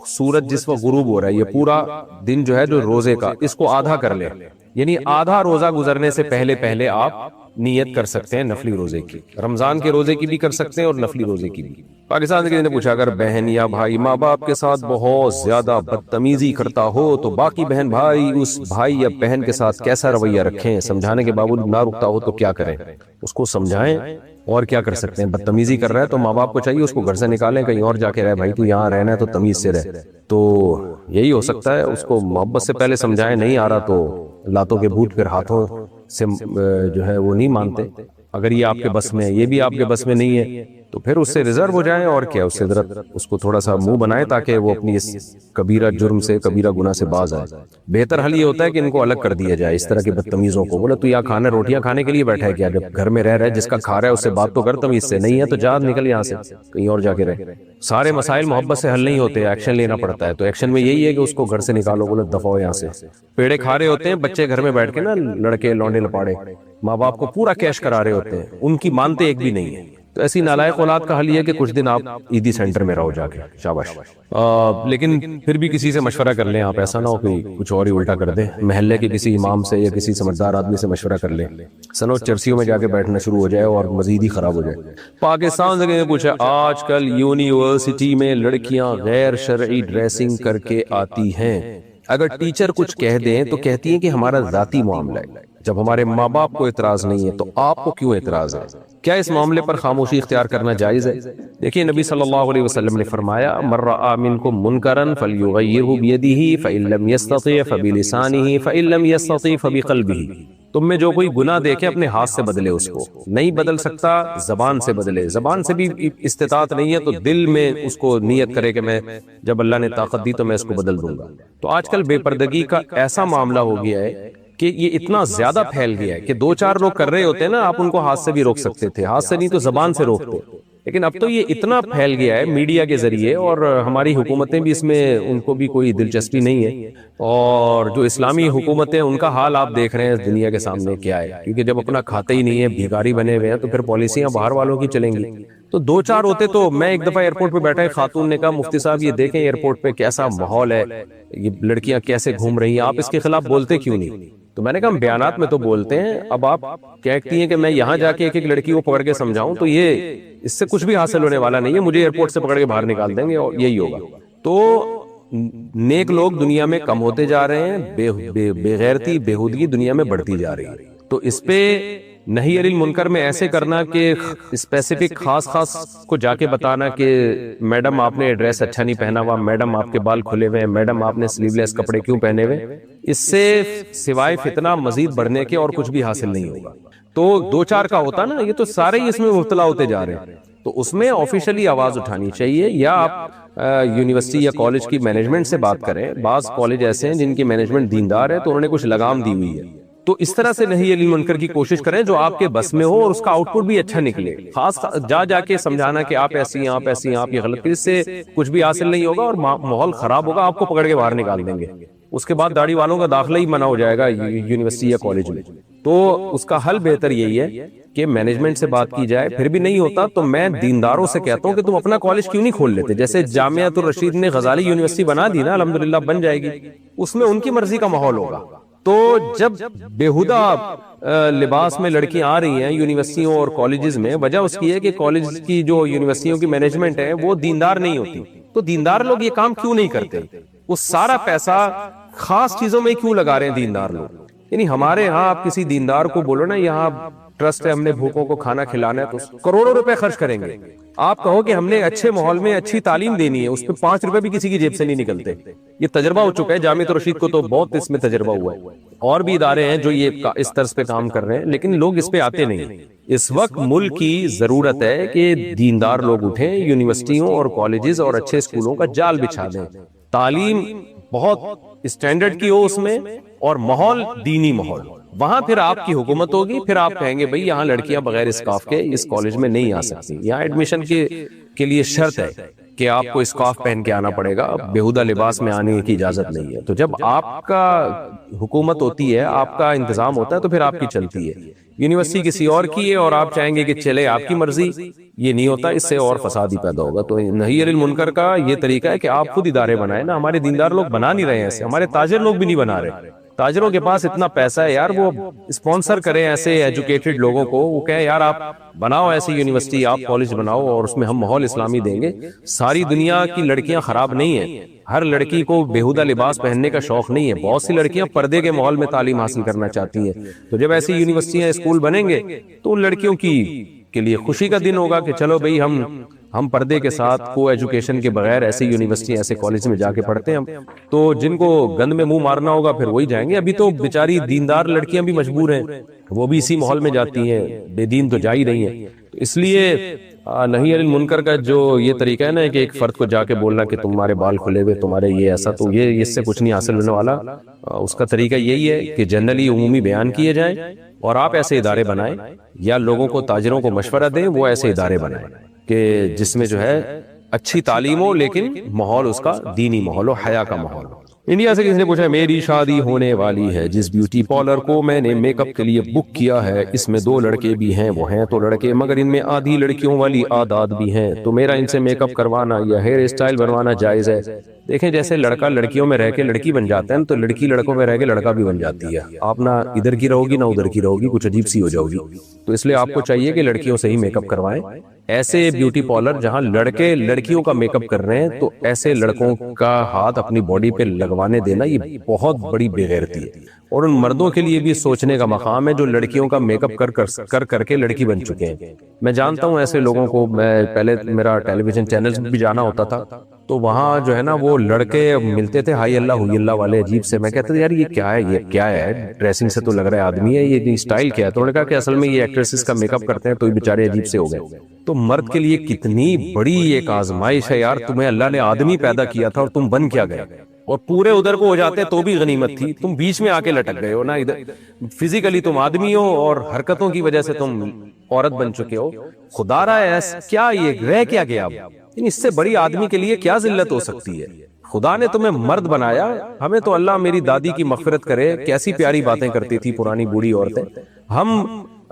سورج جس وقت غروب ہو رہا ہے، یہ پورا دن جو ہے جو روزے کا، اس کو آدھا کر لے، یعنی آدھا روزہ گزرنے سے پہلے پہلے آپ نیت کر سکتے ہیں نفلی روزے کی، رمضان کے روزے کی بھی کر سکتے ہیں اور نفلی روزے کی بھی۔ پاکستان سے کسی نے پوچھا اگر بہن یا بھائی ماں باپ کے ساتھ بہت زیادہ بدتمیزی کرتا ہو تو باقی بہن بھائی اس بھائی یا بہن کے ساتھ کیسا رویہ رکھیں، سمجھانے کے باوجود نہ رکتا ہو تو کیا کریں؟ اس کو سمجھائیں، اور کیا کر سکتے ہیں؟ بدتمیزی کر رہا ہے تو ماں باپ کو چاہیے اس کو گھر سے نکالیں، کہیں اور جا کے رہے، بھائی تو یہاں رہنا ہے تو تمیز سے رہ۔ تو یہی ہو سکتا ہے، اس کو محبت سے پہلے سمجھائیں، نہیں آ رہا تو لاتوں کے بھوت پھر ہاتھوں سے جو ہے وہ نہیں مانتے۔ اگر یہ آپ کے بس میں ہے، یہ بھی آپ کے بس میں نہیں ہے، تو پھر اس سے ریزرو ہو جائیں، اور کیا، اس سے ذرا اس کو تھوڑا سا منہ بنائیں تاکہ وہ اپنی اس کبیرہ جرم سے، کبیرہ گناہ سے باز آئے۔ بہتر حل یہ ہوتا ہے کہ ان کو الگ کر دیا جائے، اس طرح کے بدتمیزوں کو۔ بولا تو یہاں کھانا روٹیاں کھانے کے لیے بیٹھا ہے کیا؟ جب گھر میں رہ رہا ہے، جس کا کھا رہا ہے اس سے بات تو کر تمیز سے، نہیں ہے تو جا نکل یہاں سے، کہیں اور جا کے رہ۔ سارے مسائل محبت سے حل نہیں ہوتے، ایکشن لینا پڑتا ہے۔ تو ایکشن میں یہی ہے کہ اس کو گھر سے نکالو، بولے دفعہ ہو یہاں سے۔ پیڑے کھا رہے ہوتے ہیں بچے گھر میں بیٹھ کے نا، لڑکے لونڈے لپاڑے ماں باپ کو پورا کیش کرا رہے ہوتے ہیں، ان کی مانتے ایک بھی نہیں ہے۔ تو ایسی نالائق اولاد کا حل یہ ہے کہ کچھ دن آپ عیدی سینٹر میں رہو جا کے، شاباش۔ لیکن پھر بھی کسی سے مشورہ کر لیں آپ، ایسا نہ ہو کہ کچھ اور ہی الٹا کر دیں۔ محلے کے کسی امام سے یا کسی سمجھدار آدمی سے مشورہ کر لیں، سنو چرسیوں میں جا کے بیٹھنا شروع ہو جائے اور مزید ہی خراب ہو جائے۔ پاکستان سے کسی نے پوچھا آج کل یونیورسٹی میں لڑکیاں غیر شرعی ڈریسنگ کر کے آتی ہیں، اگر ٹیچر کچھ کہہ دیں تو کہتی ہیں کہ ہمارا ذاتی معاملہ ہے، جب ہمارے ماں باپ کو اعتراض نہیں ہے تو آپ کو کیوں اعتراض ہے؟ کیا اس معاملے پر خاموشی اختیار کرنا جائز ہے؟ دیکھیے نبی صلی اللہ علیہ وسلم نے فرمایا من رأى منکم منکرا فلیغیرہ بیدہ فإن لم یستطع فبلسانہ فإن لم یستطع فبقلبہ، تم میں جو کوئی گناہ دیکھے اپنے ہاتھ سے بدلے، اس کو نہیں بدل سکتا زبان سے بدلے، زبان سے بھی استطاعت نہیں ہے تو دل میں اس کو نیت کرے کہ میں جب اللہ نے طاقت دی تو میں اس کو بدل دوں گا۔ تو آج کل بے پردگی کا ایسا معاملہ ہو گیا ہے کہ یہ اتنا زیادہ پھیل گیا ہے کہ دو چار لوگ کر رہے ہوتے ہیں نا، آپ ان کو ہاتھ سے بھی روک سکتے تھے، ہاتھ سے نہیں تو زبان سے روکتے، لیکن اب تو یہ اتنا پھیل گیا ہے میڈیا کے ذریعے، اور ہماری حکومتیں بھی اس میں ان کو بھی کوئی دلچسپی نہیں ہے، اور جو اسلامی حکومتیں ان کا حال آپ دیکھ رہے ہیں دنیا کے سامنے کیا ہے، کیونکہ جب اپنا کھاتے ہی نہیں ہے، بھیکاری بنے ہوئے ہیں، تو پھر پالیسیاں باہر والوں کی چلیں گی۔ تو دو چار ہوتے تو میں ایک دفعہ ایئرپورٹ پہ بیٹھا ایک خاتون نے کہا مفتی صاحب یہ دیکھیں ایئرپورٹ پہ کیسا ماحول ہے، یہ لڑکیاں کیسے گھوم رہی ہیں، آپ اس کے خلاف بولتے کیوں نہیں؟ تو میں نے کہا ہم بیانات میں تو بولتے ہیں، اب آپ کہتی ہیں کہ میں یہاں جا کے ایک ایک لڑکی کو پکڑ کے سمجھاؤں تو یہ اس سے کچھ بھی حاصل ہونے والا نہیں ہے، مجھے ایئرپورٹ سے پکڑ کے باہر نکال دیں گے اور یہی ہوگا۔ تو نیک لوگ دنیا میں کم ہوتے جا رہے ہیں، بے غیرتی بےہودگی دنیا میں بڑھتی جا رہی ہے۔ تو اس پہ نہی عن المنکر میں ایسے کرنا کہ اسپیسیفک خاص کو جا کے بتانا کہ میڈم آپ نے ڈریس اچھا نہیں پہنا ہوا، میڈم آپ کے بال کھلے ہوئے ہیں، میڈم آپ نے سلیو لیس کپڑے کیوں پہنے ہوئے، اس سے سوائے فتنہ مزید بڑھنے کے اور کچھ بھی حاصل نہیں ہوگا۔ تو دو چار کا ہوتا نا، یہ تو سارے ہی اس میں مبتلا ہوتے جا رہے ہیں، تو اس میں آفیشلی آواز اٹھانی چاہیے، یا آپ یونیورسٹی یا کالج کی مینجمنٹ سے بات کریں۔ بعض کالج ایسے ہیں جن کی مینجمنٹ دیندار ہے تو انہوں نے کچھ لگام دی ہوئی ہے، تو اس طرح سے نہی عن المنکر کی کوشش کریں جو آپ کے بس میں ہو اور اس کا آؤٹ پٹ بھی اچھا نکلے، خاص جا کے سمجھانا کہ آپ ایسی ہیں، آپ ایسی ہیں، آپ یہ غلط، اس سے کچھ بھی حاصل نہیں ہوگا اور ماحول خراب ہوگا، آپ کو پکڑ کے باہر نکال دیں گے، اس کے بعد داڑھی والوں کا داخلہ ہی منع ہو جائے گا یونیورسٹی یا کالج میں۔ تو اس کا حل بہتر یہی ہے کہ مینجمنٹ سے بات کی جائے، پھر بھی نہیں ہوتا تو میں دینداروں سے کہتا ہوں کہ تم اپنا کالج کیوں نہیں کھول لیتے؟ جیسے جامعۃ الرشید نے غزالی یونیورسٹی بنا دی نا، الحمدللہ بن جائے گی، اس میں ان کی مرضی کا ماحول ہوگا۔ تو جب بیہودہ لباس میں لڑکیاں آ رہی ہیں یونیورسٹیوں اور کالجز میں، وجہ اس کی ہے کہ کالج کی جو یونیورسٹیوں کی مینجمنٹ ہے وہ دیندار نہیں ہوتی، تو دیندار لوگ یہ کام کیوں نہیں کرتے؟ وہ سارا پیسہ خاص چیزوں میں کیوں لگا رہے ہیں دیندار لوگ؟ یعنی ہمارے ہاں آپ کسی دیندار کو بولو نا یہاں ٹرسٹ ہے، ہم نے بھوکوں کو کھانا کھلانا ہے، تو کروڑوں روپے خرچ کریں گے۔ آپ کہو کہ ہم نے اچھے ماحول میں اچھی تعلیم دینی ہے، اس پہ 5 روپے بھی کسی کی جیب سے نہیں نکلتے۔ یہ تجربہ ہو چکا ہے، جامعۃ الرشید کو تو بہت اس میں تجربہ ہوا ہے، اور بھی ادارے ہیں جو یہ اس طرز پہ کام کر رہے ہیں، لیکن لوگ اس پہ آتے نہیں۔ اس وقت ملک کی ضرورت ہے کہ دیندار لوگ اٹھیں، یونیورسٹیوں اور کالجز اور اچھے اسکولوں کا جال بچھا دیں، تعلیم بہت اسٹینڈرڈ کی ہو اس میں، اور ماحول دینی ماحول، وہاں پھر آپ کی حکومت ہوگی، پھر آپ کہیں گے بھئی یہاں لڑکیاں بغیر اسکارف کے اس کالج میں نہیں آ سکتی، یہاں ایڈمیشن کے لیے شرط ہے کہ آپ کو اسکارف پہن کے آنا پڑے گا، بیہودہ لباس میں آنے کی اجازت نہیں ہے۔ تو جب آپ کا حکومت ہوتی ہے، آپ کا انتظام ہوتا ہے، تو پھر آپ کی چلتی ہے۔ یونیورسٹی کسی اور کی ہے اور آپ چاہیں گے کہ چلے آپ کی مرضی، یہ نہیں ہوتا، اس سے اور فساد ہی پیدا ہوگا۔ تو نہی عن المنکر کا یہ طریقہ ہے کہ آپ خود ادارے بنائیں نا، ہمارے دیندار لوگ بنا نہیں رہے ہیں ایسے، ہمارے تاجر لوگ بھی نہیں بنا رہے۔ تاجروں کے پاس اتنا پیسہ ہے یار، وہ اسپانسر کریں ایسے ایجوکیٹڈ لوگوں کو، وہ کہیں یار آپ بناؤ ایسی یونیورسٹی، آپ کالج بناؤ اور اس میں ہم ماحول اسلامی دیں گے۔ ساری دنیا کی لڑکیاں خراب نہیں ہیں، ہر لڑکی کو بیہودہ لباس پہننے کا شوق نہیں ہے، بہت سی لڑکیاں پردے کے ماحول میں تعلیم حاصل کرنا چاہتی ہیں۔ تو جب ایسی یونیورسٹیاں اسکول بنیں گے تو ان لڑکیوں کے لیے خوشی کا دن ہوگا کہ چلو بھئی ہم پردے کے ساتھ کو ایجوکیشن کے بغیر ایسی یونیورسٹی ایسے کالج میں جا کے پڑھتے ہیں ہم۔ تو جن کو گند میں منہ مارنا ہوگا پھر وہی جائیں گے۔ ابھی تو بیچاری دیندار لڑکیاں بھی مجبور ہیں، وہ بھی اسی ماحول میں جاتی ہیں، بے دین تو جا ہی رہی ہیں۔ تو اس لیے نہی عن المنکر کا جو یہ طریقہ ہے نا کہ ایک فرد کو جا کے بولنا کہ تمہارے بال کھلے ہوئے، تمہارے یہ ایسا، تو یہ اس سے کچھ نہیں حاصل ہونے والا۔ اس کا طریقہ یہی ہے کہ جنرلی عمومی بیان کیے جائیں اور آپ ایسے ادارے بنائیں، یا لوگوں کو، تاجروں کو مشورہ دیں وہ ایسے ادارے بنائیں کہ جس میں جو ہے اچھی تعلیم ہو لیکن ماحول اس کا دینی ماحول ہو، حیا کا ماحول ہو۔ انڈیا سے کسی نے پوچھا میری شادی ہونے والی ہے، جس بیوٹی پارلر کو میں نے میک اپ کے لیے بک کیا ہے اس میں 2 لڑکے بھی ہیں، وہ ہیں تو لڑکے مگر ان میں آدھی لڑکیوں والی عادات بھی ہیں، تو میرا ان سے میک اپ کروانا یا ہیئر اسٹائل بنوانا جائز ہے؟ دیکھیں جیسے لڑکا لڑکیوں میں رہ کے لڑکی بن جاتا ہے تو لڑکی لڑکوں میں رہ کے لڑکا بھی بن جاتی ہے۔ آپ نہ ادھر کی رہو گی نہ ادھر کی رہو گی، کچھ عجیب سی ہو جاؤ گی۔ تو اس لیے آپ کو چاہیے کہ لڑکیوں سے ہی میک اپ کروائیں۔ ایسے بیوٹی پارلر جہاں لڑکے لڑکیوں کا میک اپ کر رہے ہیں تو ایسے لڑکوں کا ہاتھ اپنی باڈی پہ لگوانے دینا یہ بہت بڑی بے غیرتی ہے۔ اور ان مردوں کے لیے بھی سوچنے کا مقام ہے جو لڑکیوں کا میک اپ کر کے لڑکی بن چکے ہیں۔ میں جانتا ہوں ایسے لوگوں کو، میں پہلے میرا ٹیلی ویژن چینلز بھی جانا ہوتا تھا تو وہاں جو ہے نا وہ لڑکے ملتے تھے ہائی اللہ ہوئی اللہ والے عجیب سے، میں کہتا تھا یار یہ کیا ہے ڈریسنگ سے تو لگ رہا ہے آدمی ہے، یہ اسٹائل کیا ہے؟ تو انہوں نے کہا کہ اصل میں یہ ایکٹریسز کا میک اپ کرتے ہیں تو یہ بیچارے عجیب سے ہو گئے۔ تو مرد کے لیے کتنی بڑی ایک آزمائش ہے یار، تمہیں اللہ نے آدمی پیدا کیا تھا اور تم بن کیا گئے، اور پورے ادھر کو ہو جاتے تو بھی غنیمت تھی، تم بیچ میں آ کے لٹک گئے ہو نا، ادھر فزیکلی تم آدمی ہو اور حرکتوں کی وجہ سے تم عورت بن چکے ہو۔ خدا را ایس کیا یہ رہ کیا گیا اب؟ اس سے بڑی آدمی کے لیے کیا ذلت ہو سکتی ہے؟ خدا نے تمہیں مرد بنایا۔ ہمیں تو اللہ میری دادی کی مغفرت کرے، کیسی پیاری باتیں کرتی تھی پرانی بوڑھی عورتیں۔ ہم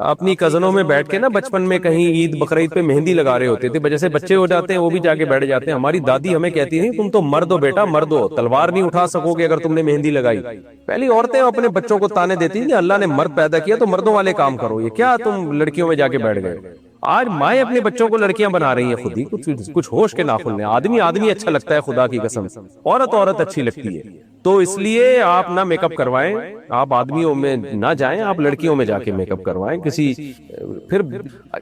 اپنی کزنوں میں بیٹھ کے نا بچپن میں کہیں عید بقرعید پہ مہندی لگا رہے ہوتے تھے، جیسے بچے ہو جاتے ہیں وہ بھی جا کے بیٹھ جاتے ہیں۔ ہماری دادی ہمیں کہتی تھی تم تو مرد ہو بیٹا، مرد ہو، تلوار نہیں اٹھا سکو گے اگر تم نے مہندی لگائی۔ پہلی عورتیں اپنے بچوں کو تانے دیتی تھی اللہ نے مرد پیدا کیا تو مردوں والے کام کرو، یہ کیا تم لڑکیوں میں جا کے بیٹھ گئے؟ آج مائیں اپنے بچوں کو لڑکیاں بنا رہی ہیں، خود ہی کچھ ہوش کے ناخن لیں۔ آدمی اچھا لگتا ہے خدا کی قسم، عورت اچھی لگتی ہے۔ تو اس لیے آپ نہ میک اپ کروائیں، آپ آدمیوں میں نہ جائیں، آپ لڑکیوں میں جا کے میک اپ کروائیں۔ پھر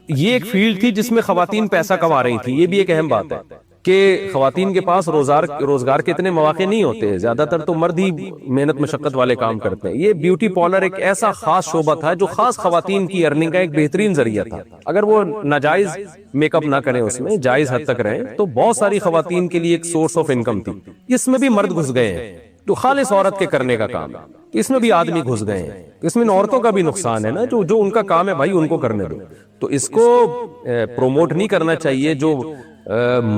یہ ایک فیلڈ تھی جس میں خواتین پیسہ کما رہی تھی، یہ بھی ایک اہم بات ہے کہ خواتین کے پاس روزگار کے اتنے مواقع نہیں ہوتے، زیادہ تر تو مرد ہی محنت مشقت والے کام کرتے ہیں۔ یہ بیوٹی پارلر ایک ایسا خاص شعبہ تھا جو خاص خواتین کی ارننگ کا ایک بہترین ذریعہ تھا۔ اگر وہ ناجائز میک اپ نہ کریں، اس میں جائز حد تک رہیں، تو بہت ساری خواتین کے لیے ایک سورس آف انکم تھی۔ اس میں بھی مرد گھس گئے ہیں، جو خالص عورت کے کرنے کا کام ہے، اس میں بھی آدمی گھس گئے ہیں، اس میں عورتوں کا بھی نقصان ہے نا، جو ان کا کام ہے بھائی ان کو کرنے دو۔ تو اس کو پروموٹ نہیں کرنا چاہیے، جو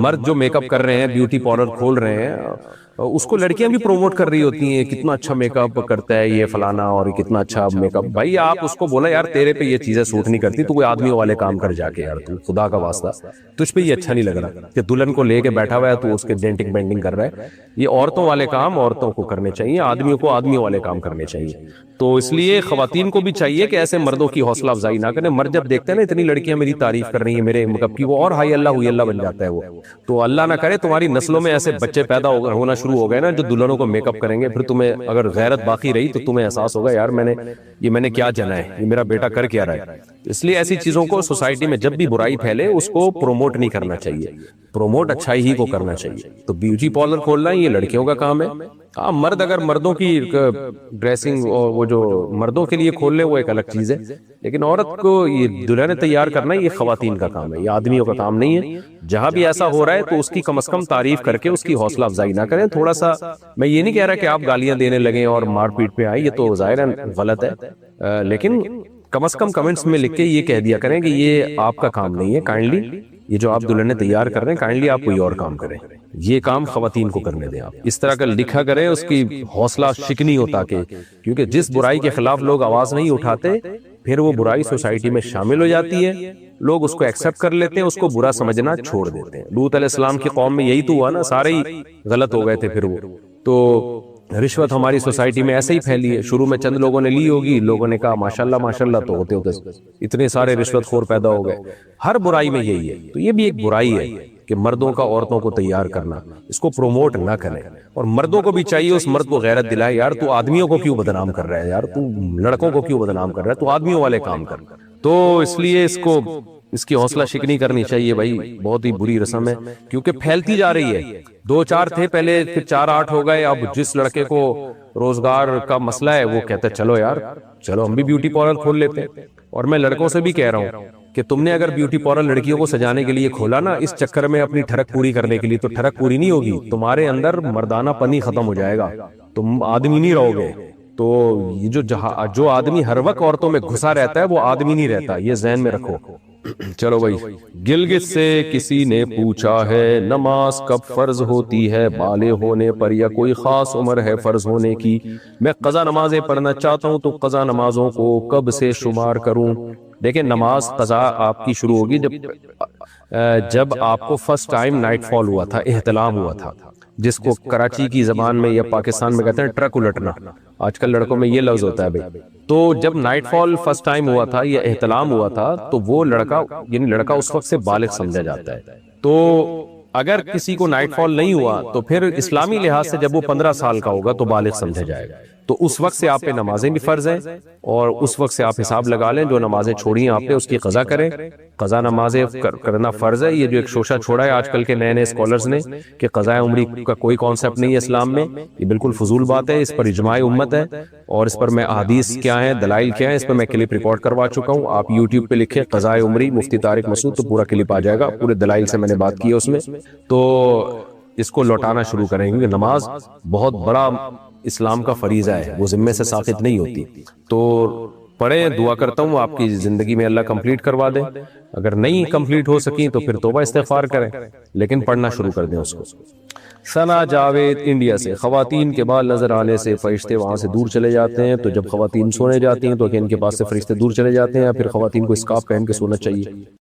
مرد جو میک اپ کر رہے ہیں، بیوٹی پارلر کھول رہے ہیں، اس کو لڑکیاں بھی پروموٹ کر رہی ہوتی ہیں، کتنا اچھا میک اپ کرتا ہے یہ فلانا اور کتنا اچھا میک اپ۔ بھائی آپ اس کو بولا یار تیرے پہ یہ چیزیں سوٹ نہیں کرتی، تو کوئی آدمیوں والے کام کر جا کے، یار تو خدا کا واسطہ تجھ پہ یہ اچھا نہیں لگ رہا کہ دلہن کو لے کے بیٹھا ہوا ہے تو اس کے ڈینٹنگ بینڈنگ کر رہا ہے۔ یہ عورتوں والے کام عورتوں کو کرنے چاہیے، آدمیوں کو آدمیوں والے کام کرنے چاہیے۔ تو اس لیے خواتین کو بھی چاہیے کہ ایسے مردوں کی حوصلہ افزائی نہ کریں۔ مرد جب دیکھتے ہیں نا اتنی لڑکیاں میری تعریف کر رہی ہیں میرے میک اپ کی، وہ اور ہائی اللہ ہوئی اللہ بن جاتا ہے وہ۔ تو اللہ نہ کرے تمہاری نسلوں میں ایسے بچے پیدا ہونا شروع ہو گئے نا جو دلہنوں کو میک اپ کریں گے، پھر تمہیں اگر غیرت باقی رہی تو تمہیں احساس ہوگا یار میں نے کیا جنا ہے، یہ میرا بیٹا کر کیا رہا ہے۔ اس لیے ایسی چیزوں کو سوسائٹی میں جب بھی برائی پھیلے اس کو پروموٹ نہیں کرنا چاہیے، پروموٹ اچھائی ہی کو کرنا چاہیے۔ تو بیوٹی پارلر کھولنا یہ لڑکیوں کا کام ہے۔ ہاں مرد اگر مردوں کی ڈریسنگ اور وہ جو مردوں کے لیے کھول لے وہ ایک الگ چیز ہے، لیکن عورت کو یہ دلہنیں تیار کرنا یہ خواتین کا کام ہے، یہ آدمیوں کا کام نہیں ہے۔ جہاں بھی ایسا ہو رہا ہے تو اس کی کم از کم تعریف کر کے اس کی حوصلہ افزائی نہ کریں۔ تھوڑا سا میں یہ نہیں کہہ رہا کہ آپ گالیاں دینے لگیں اور مار پیٹ پہ آئیں، یہ تو ظاہر غلط ہے، لیکن کم از کم کمنٹس میں لکھ کے یہ کہہ دیا کریں کہ یہ آپ کا کام نہیں ہے، کائنڈلی یہ جو آپ دلہنیں تیار کر رہے ہیں کائنڈلی آپ کوئی اور کام کریں، یہ کام خواتین کو کرنے دیں۔ آپ اس طرح کا لکھا کریں، اس کی حوصلہ شکنی ہو، تاکہ کیونکہ جس برائی کے خلاف لوگ آواز نہیں اٹھاتے پھر وہ برائی سوسائٹی میں شامل ہو جاتی ہے، لوگ اس کو ایکسپٹ کر لیتے ہیں، اس کو برا سمجھنا چھوڑ دیتے ہیں۔ لوط علیہ السلام کی قوم میں یہی تو ہوا نا، سارے ہی غلط ہو گئے تھے پھر وہ۔ تو رشوت ہماری سوسائٹی میں ایسے ہی پھیلی ہے، شروع میں چند لوگوں نے لی ہوگی، لوگوں نے کہا ماشاءاللہ ماشاءاللہ، تو ہوتے ہوتے اتنے سارے رشوت خور پیدا ہو گئے۔ ہر برائی میں یہی ہے، تو یہ بھی ایک برائی ہے کہ مردوں کا عورتوں کو تیار کرنا، اس کو پروموٹ نہ کریں، اور مردوں کو بھی چاہیے اس مرد کو غیرت دلائے، یار تو آدمیوں کو کیوں بدنام کر رہا ہے، یار تو لڑکوں کو کیوں بدنام کر رہا ہے، تو آدمیوں والے کام کر۔ تو اس لیے اس کی حوصلہ شکنی کرنی چاہیے بھائی، بہت ہی بری رسم ہے کیونکہ پھیلتی جا رہی ہے۔ 2-4 تھے پہلے، پھر 4-8 ہو گئے، اب جس لڑکے کو روزگار کا مسئلہ ہے وہ کہتا ہے چلو یار، چلو ہم بھی بیوٹی پارلر کھول لیتے ہیں۔ اور میں لڑکوں سے بھی کہہ رہا ہوں کہ تم نے اگر بیوٹی پارلر لڑکیوں کو سجانے کے لیے کھولا نا، اس چکر میں اپنی ٹھڑک پوری کرنے کے لیے، تو ٹھڑک پوری نہیں ہوگی، تمہارے اندر مردانہ پنی ختم ہو جائے گا، تم آدمی نہیں رہو گے۔ تو یہ جو آدمی ہر وقت عورتوں میں گھسا رہتا ہے وہ آدمی نہیں رہتا، یہ ذہن میں رکھو۔ چلو بھائی، گلگت سے کسی نے پوچھا ہے نماز کب فرض ہوتی ہے، بالغ ہونے پر یا کوئی خاص عمر ہے فرض ہونے کی؟ میں قضا نمازیں پڑھنا چاہتا ہوں تو قضا نمازوں کو کب سے شمار کروں؟ دیکھیں، نماز قضا آپ کی شروع ہوگی جب آپ کو فرسٹ ٹائم نائٹ فال ہوا تھا، احتلام ہوا تھا، جس کو کراچی کی زبان میں یا پاکستان میں کہتے ہیں ٹرک الٹنا، آج کل لڑکوں میں یہ لفظ ہوتا ہے بھائی۔ تو جب نائٹ فال فرسٹ ٹائم ہوا تھا یا احتلام ہوا تھا تو وہ لڑکا، یعنی لڑکا اس وقت سے بالغ سمجھا جاتا ہے۔ تو اگر کسی کو نائٹ فال نہیں ہوا تو پھر اسلامی لحاظ سے جب وہ 15 سال کا ہوگا تو بالغ سمجھا جائے گا، تو اس وقت سے آپ پہ نمازیں بھی فرض ہیں، اور اس وقت سے آپ حساب لگا لیں جو نمازیں چھوڑی ہیں آپ نے اس کی قضا کریں۔ قضا نمازیں کرنا فرض ہے۔ یہ جو ایک شوشہ چھوڑا ہے آج کل کے نئے اسکالرز نے کہ قضاء عمری کا کوئی کانسیپٹ نہیں ہے اسلام میں، یہ بالکل فضول بات ہے، اس پر اجماع امت ہے، اور اس پر میں احادیث کیا ہیں، دلائل کیا ہیں، اس پر میں کلپ ریکارڈ کروا چکا ہوں۔ آپ یوٹیوب پہ لکھیں قضاء عمری مفتی طارق مسعود تو پورا کلپ آ جائے گا، پورے دلائل سے میں نے بات کی ہے اس میں۔ تو اس کو لوٹانا شروع کریں، کیونکہ نماز بہت بڑا اسلام کا فریضہ ہے، وہ ذمے سے ساقط نہیں ہوتی۔ تو پڑھیں، دعا کرتا ہوں آپ کی زندگی میں اللہ کمپلیٹ کروا دے، اگر نہیں کمپلیٹ ہو سکی تو پھر توبہ استغفار کریں، لیکن پڑھنا شروع کر دیں اس کو۔ ثنا جاوید انڈیا سے، خواتین کے بال نظر آنے سے فرشتے وہاں سے دور چلے جاتے ہیں، تو جب خواتین سونے جاتی ہیں تو کہ ان کے پاس سے فرشتے دور چلے جاتے ہیں، یا پھر خواتین کو اسکارف پہن کے سونا چاہیے؟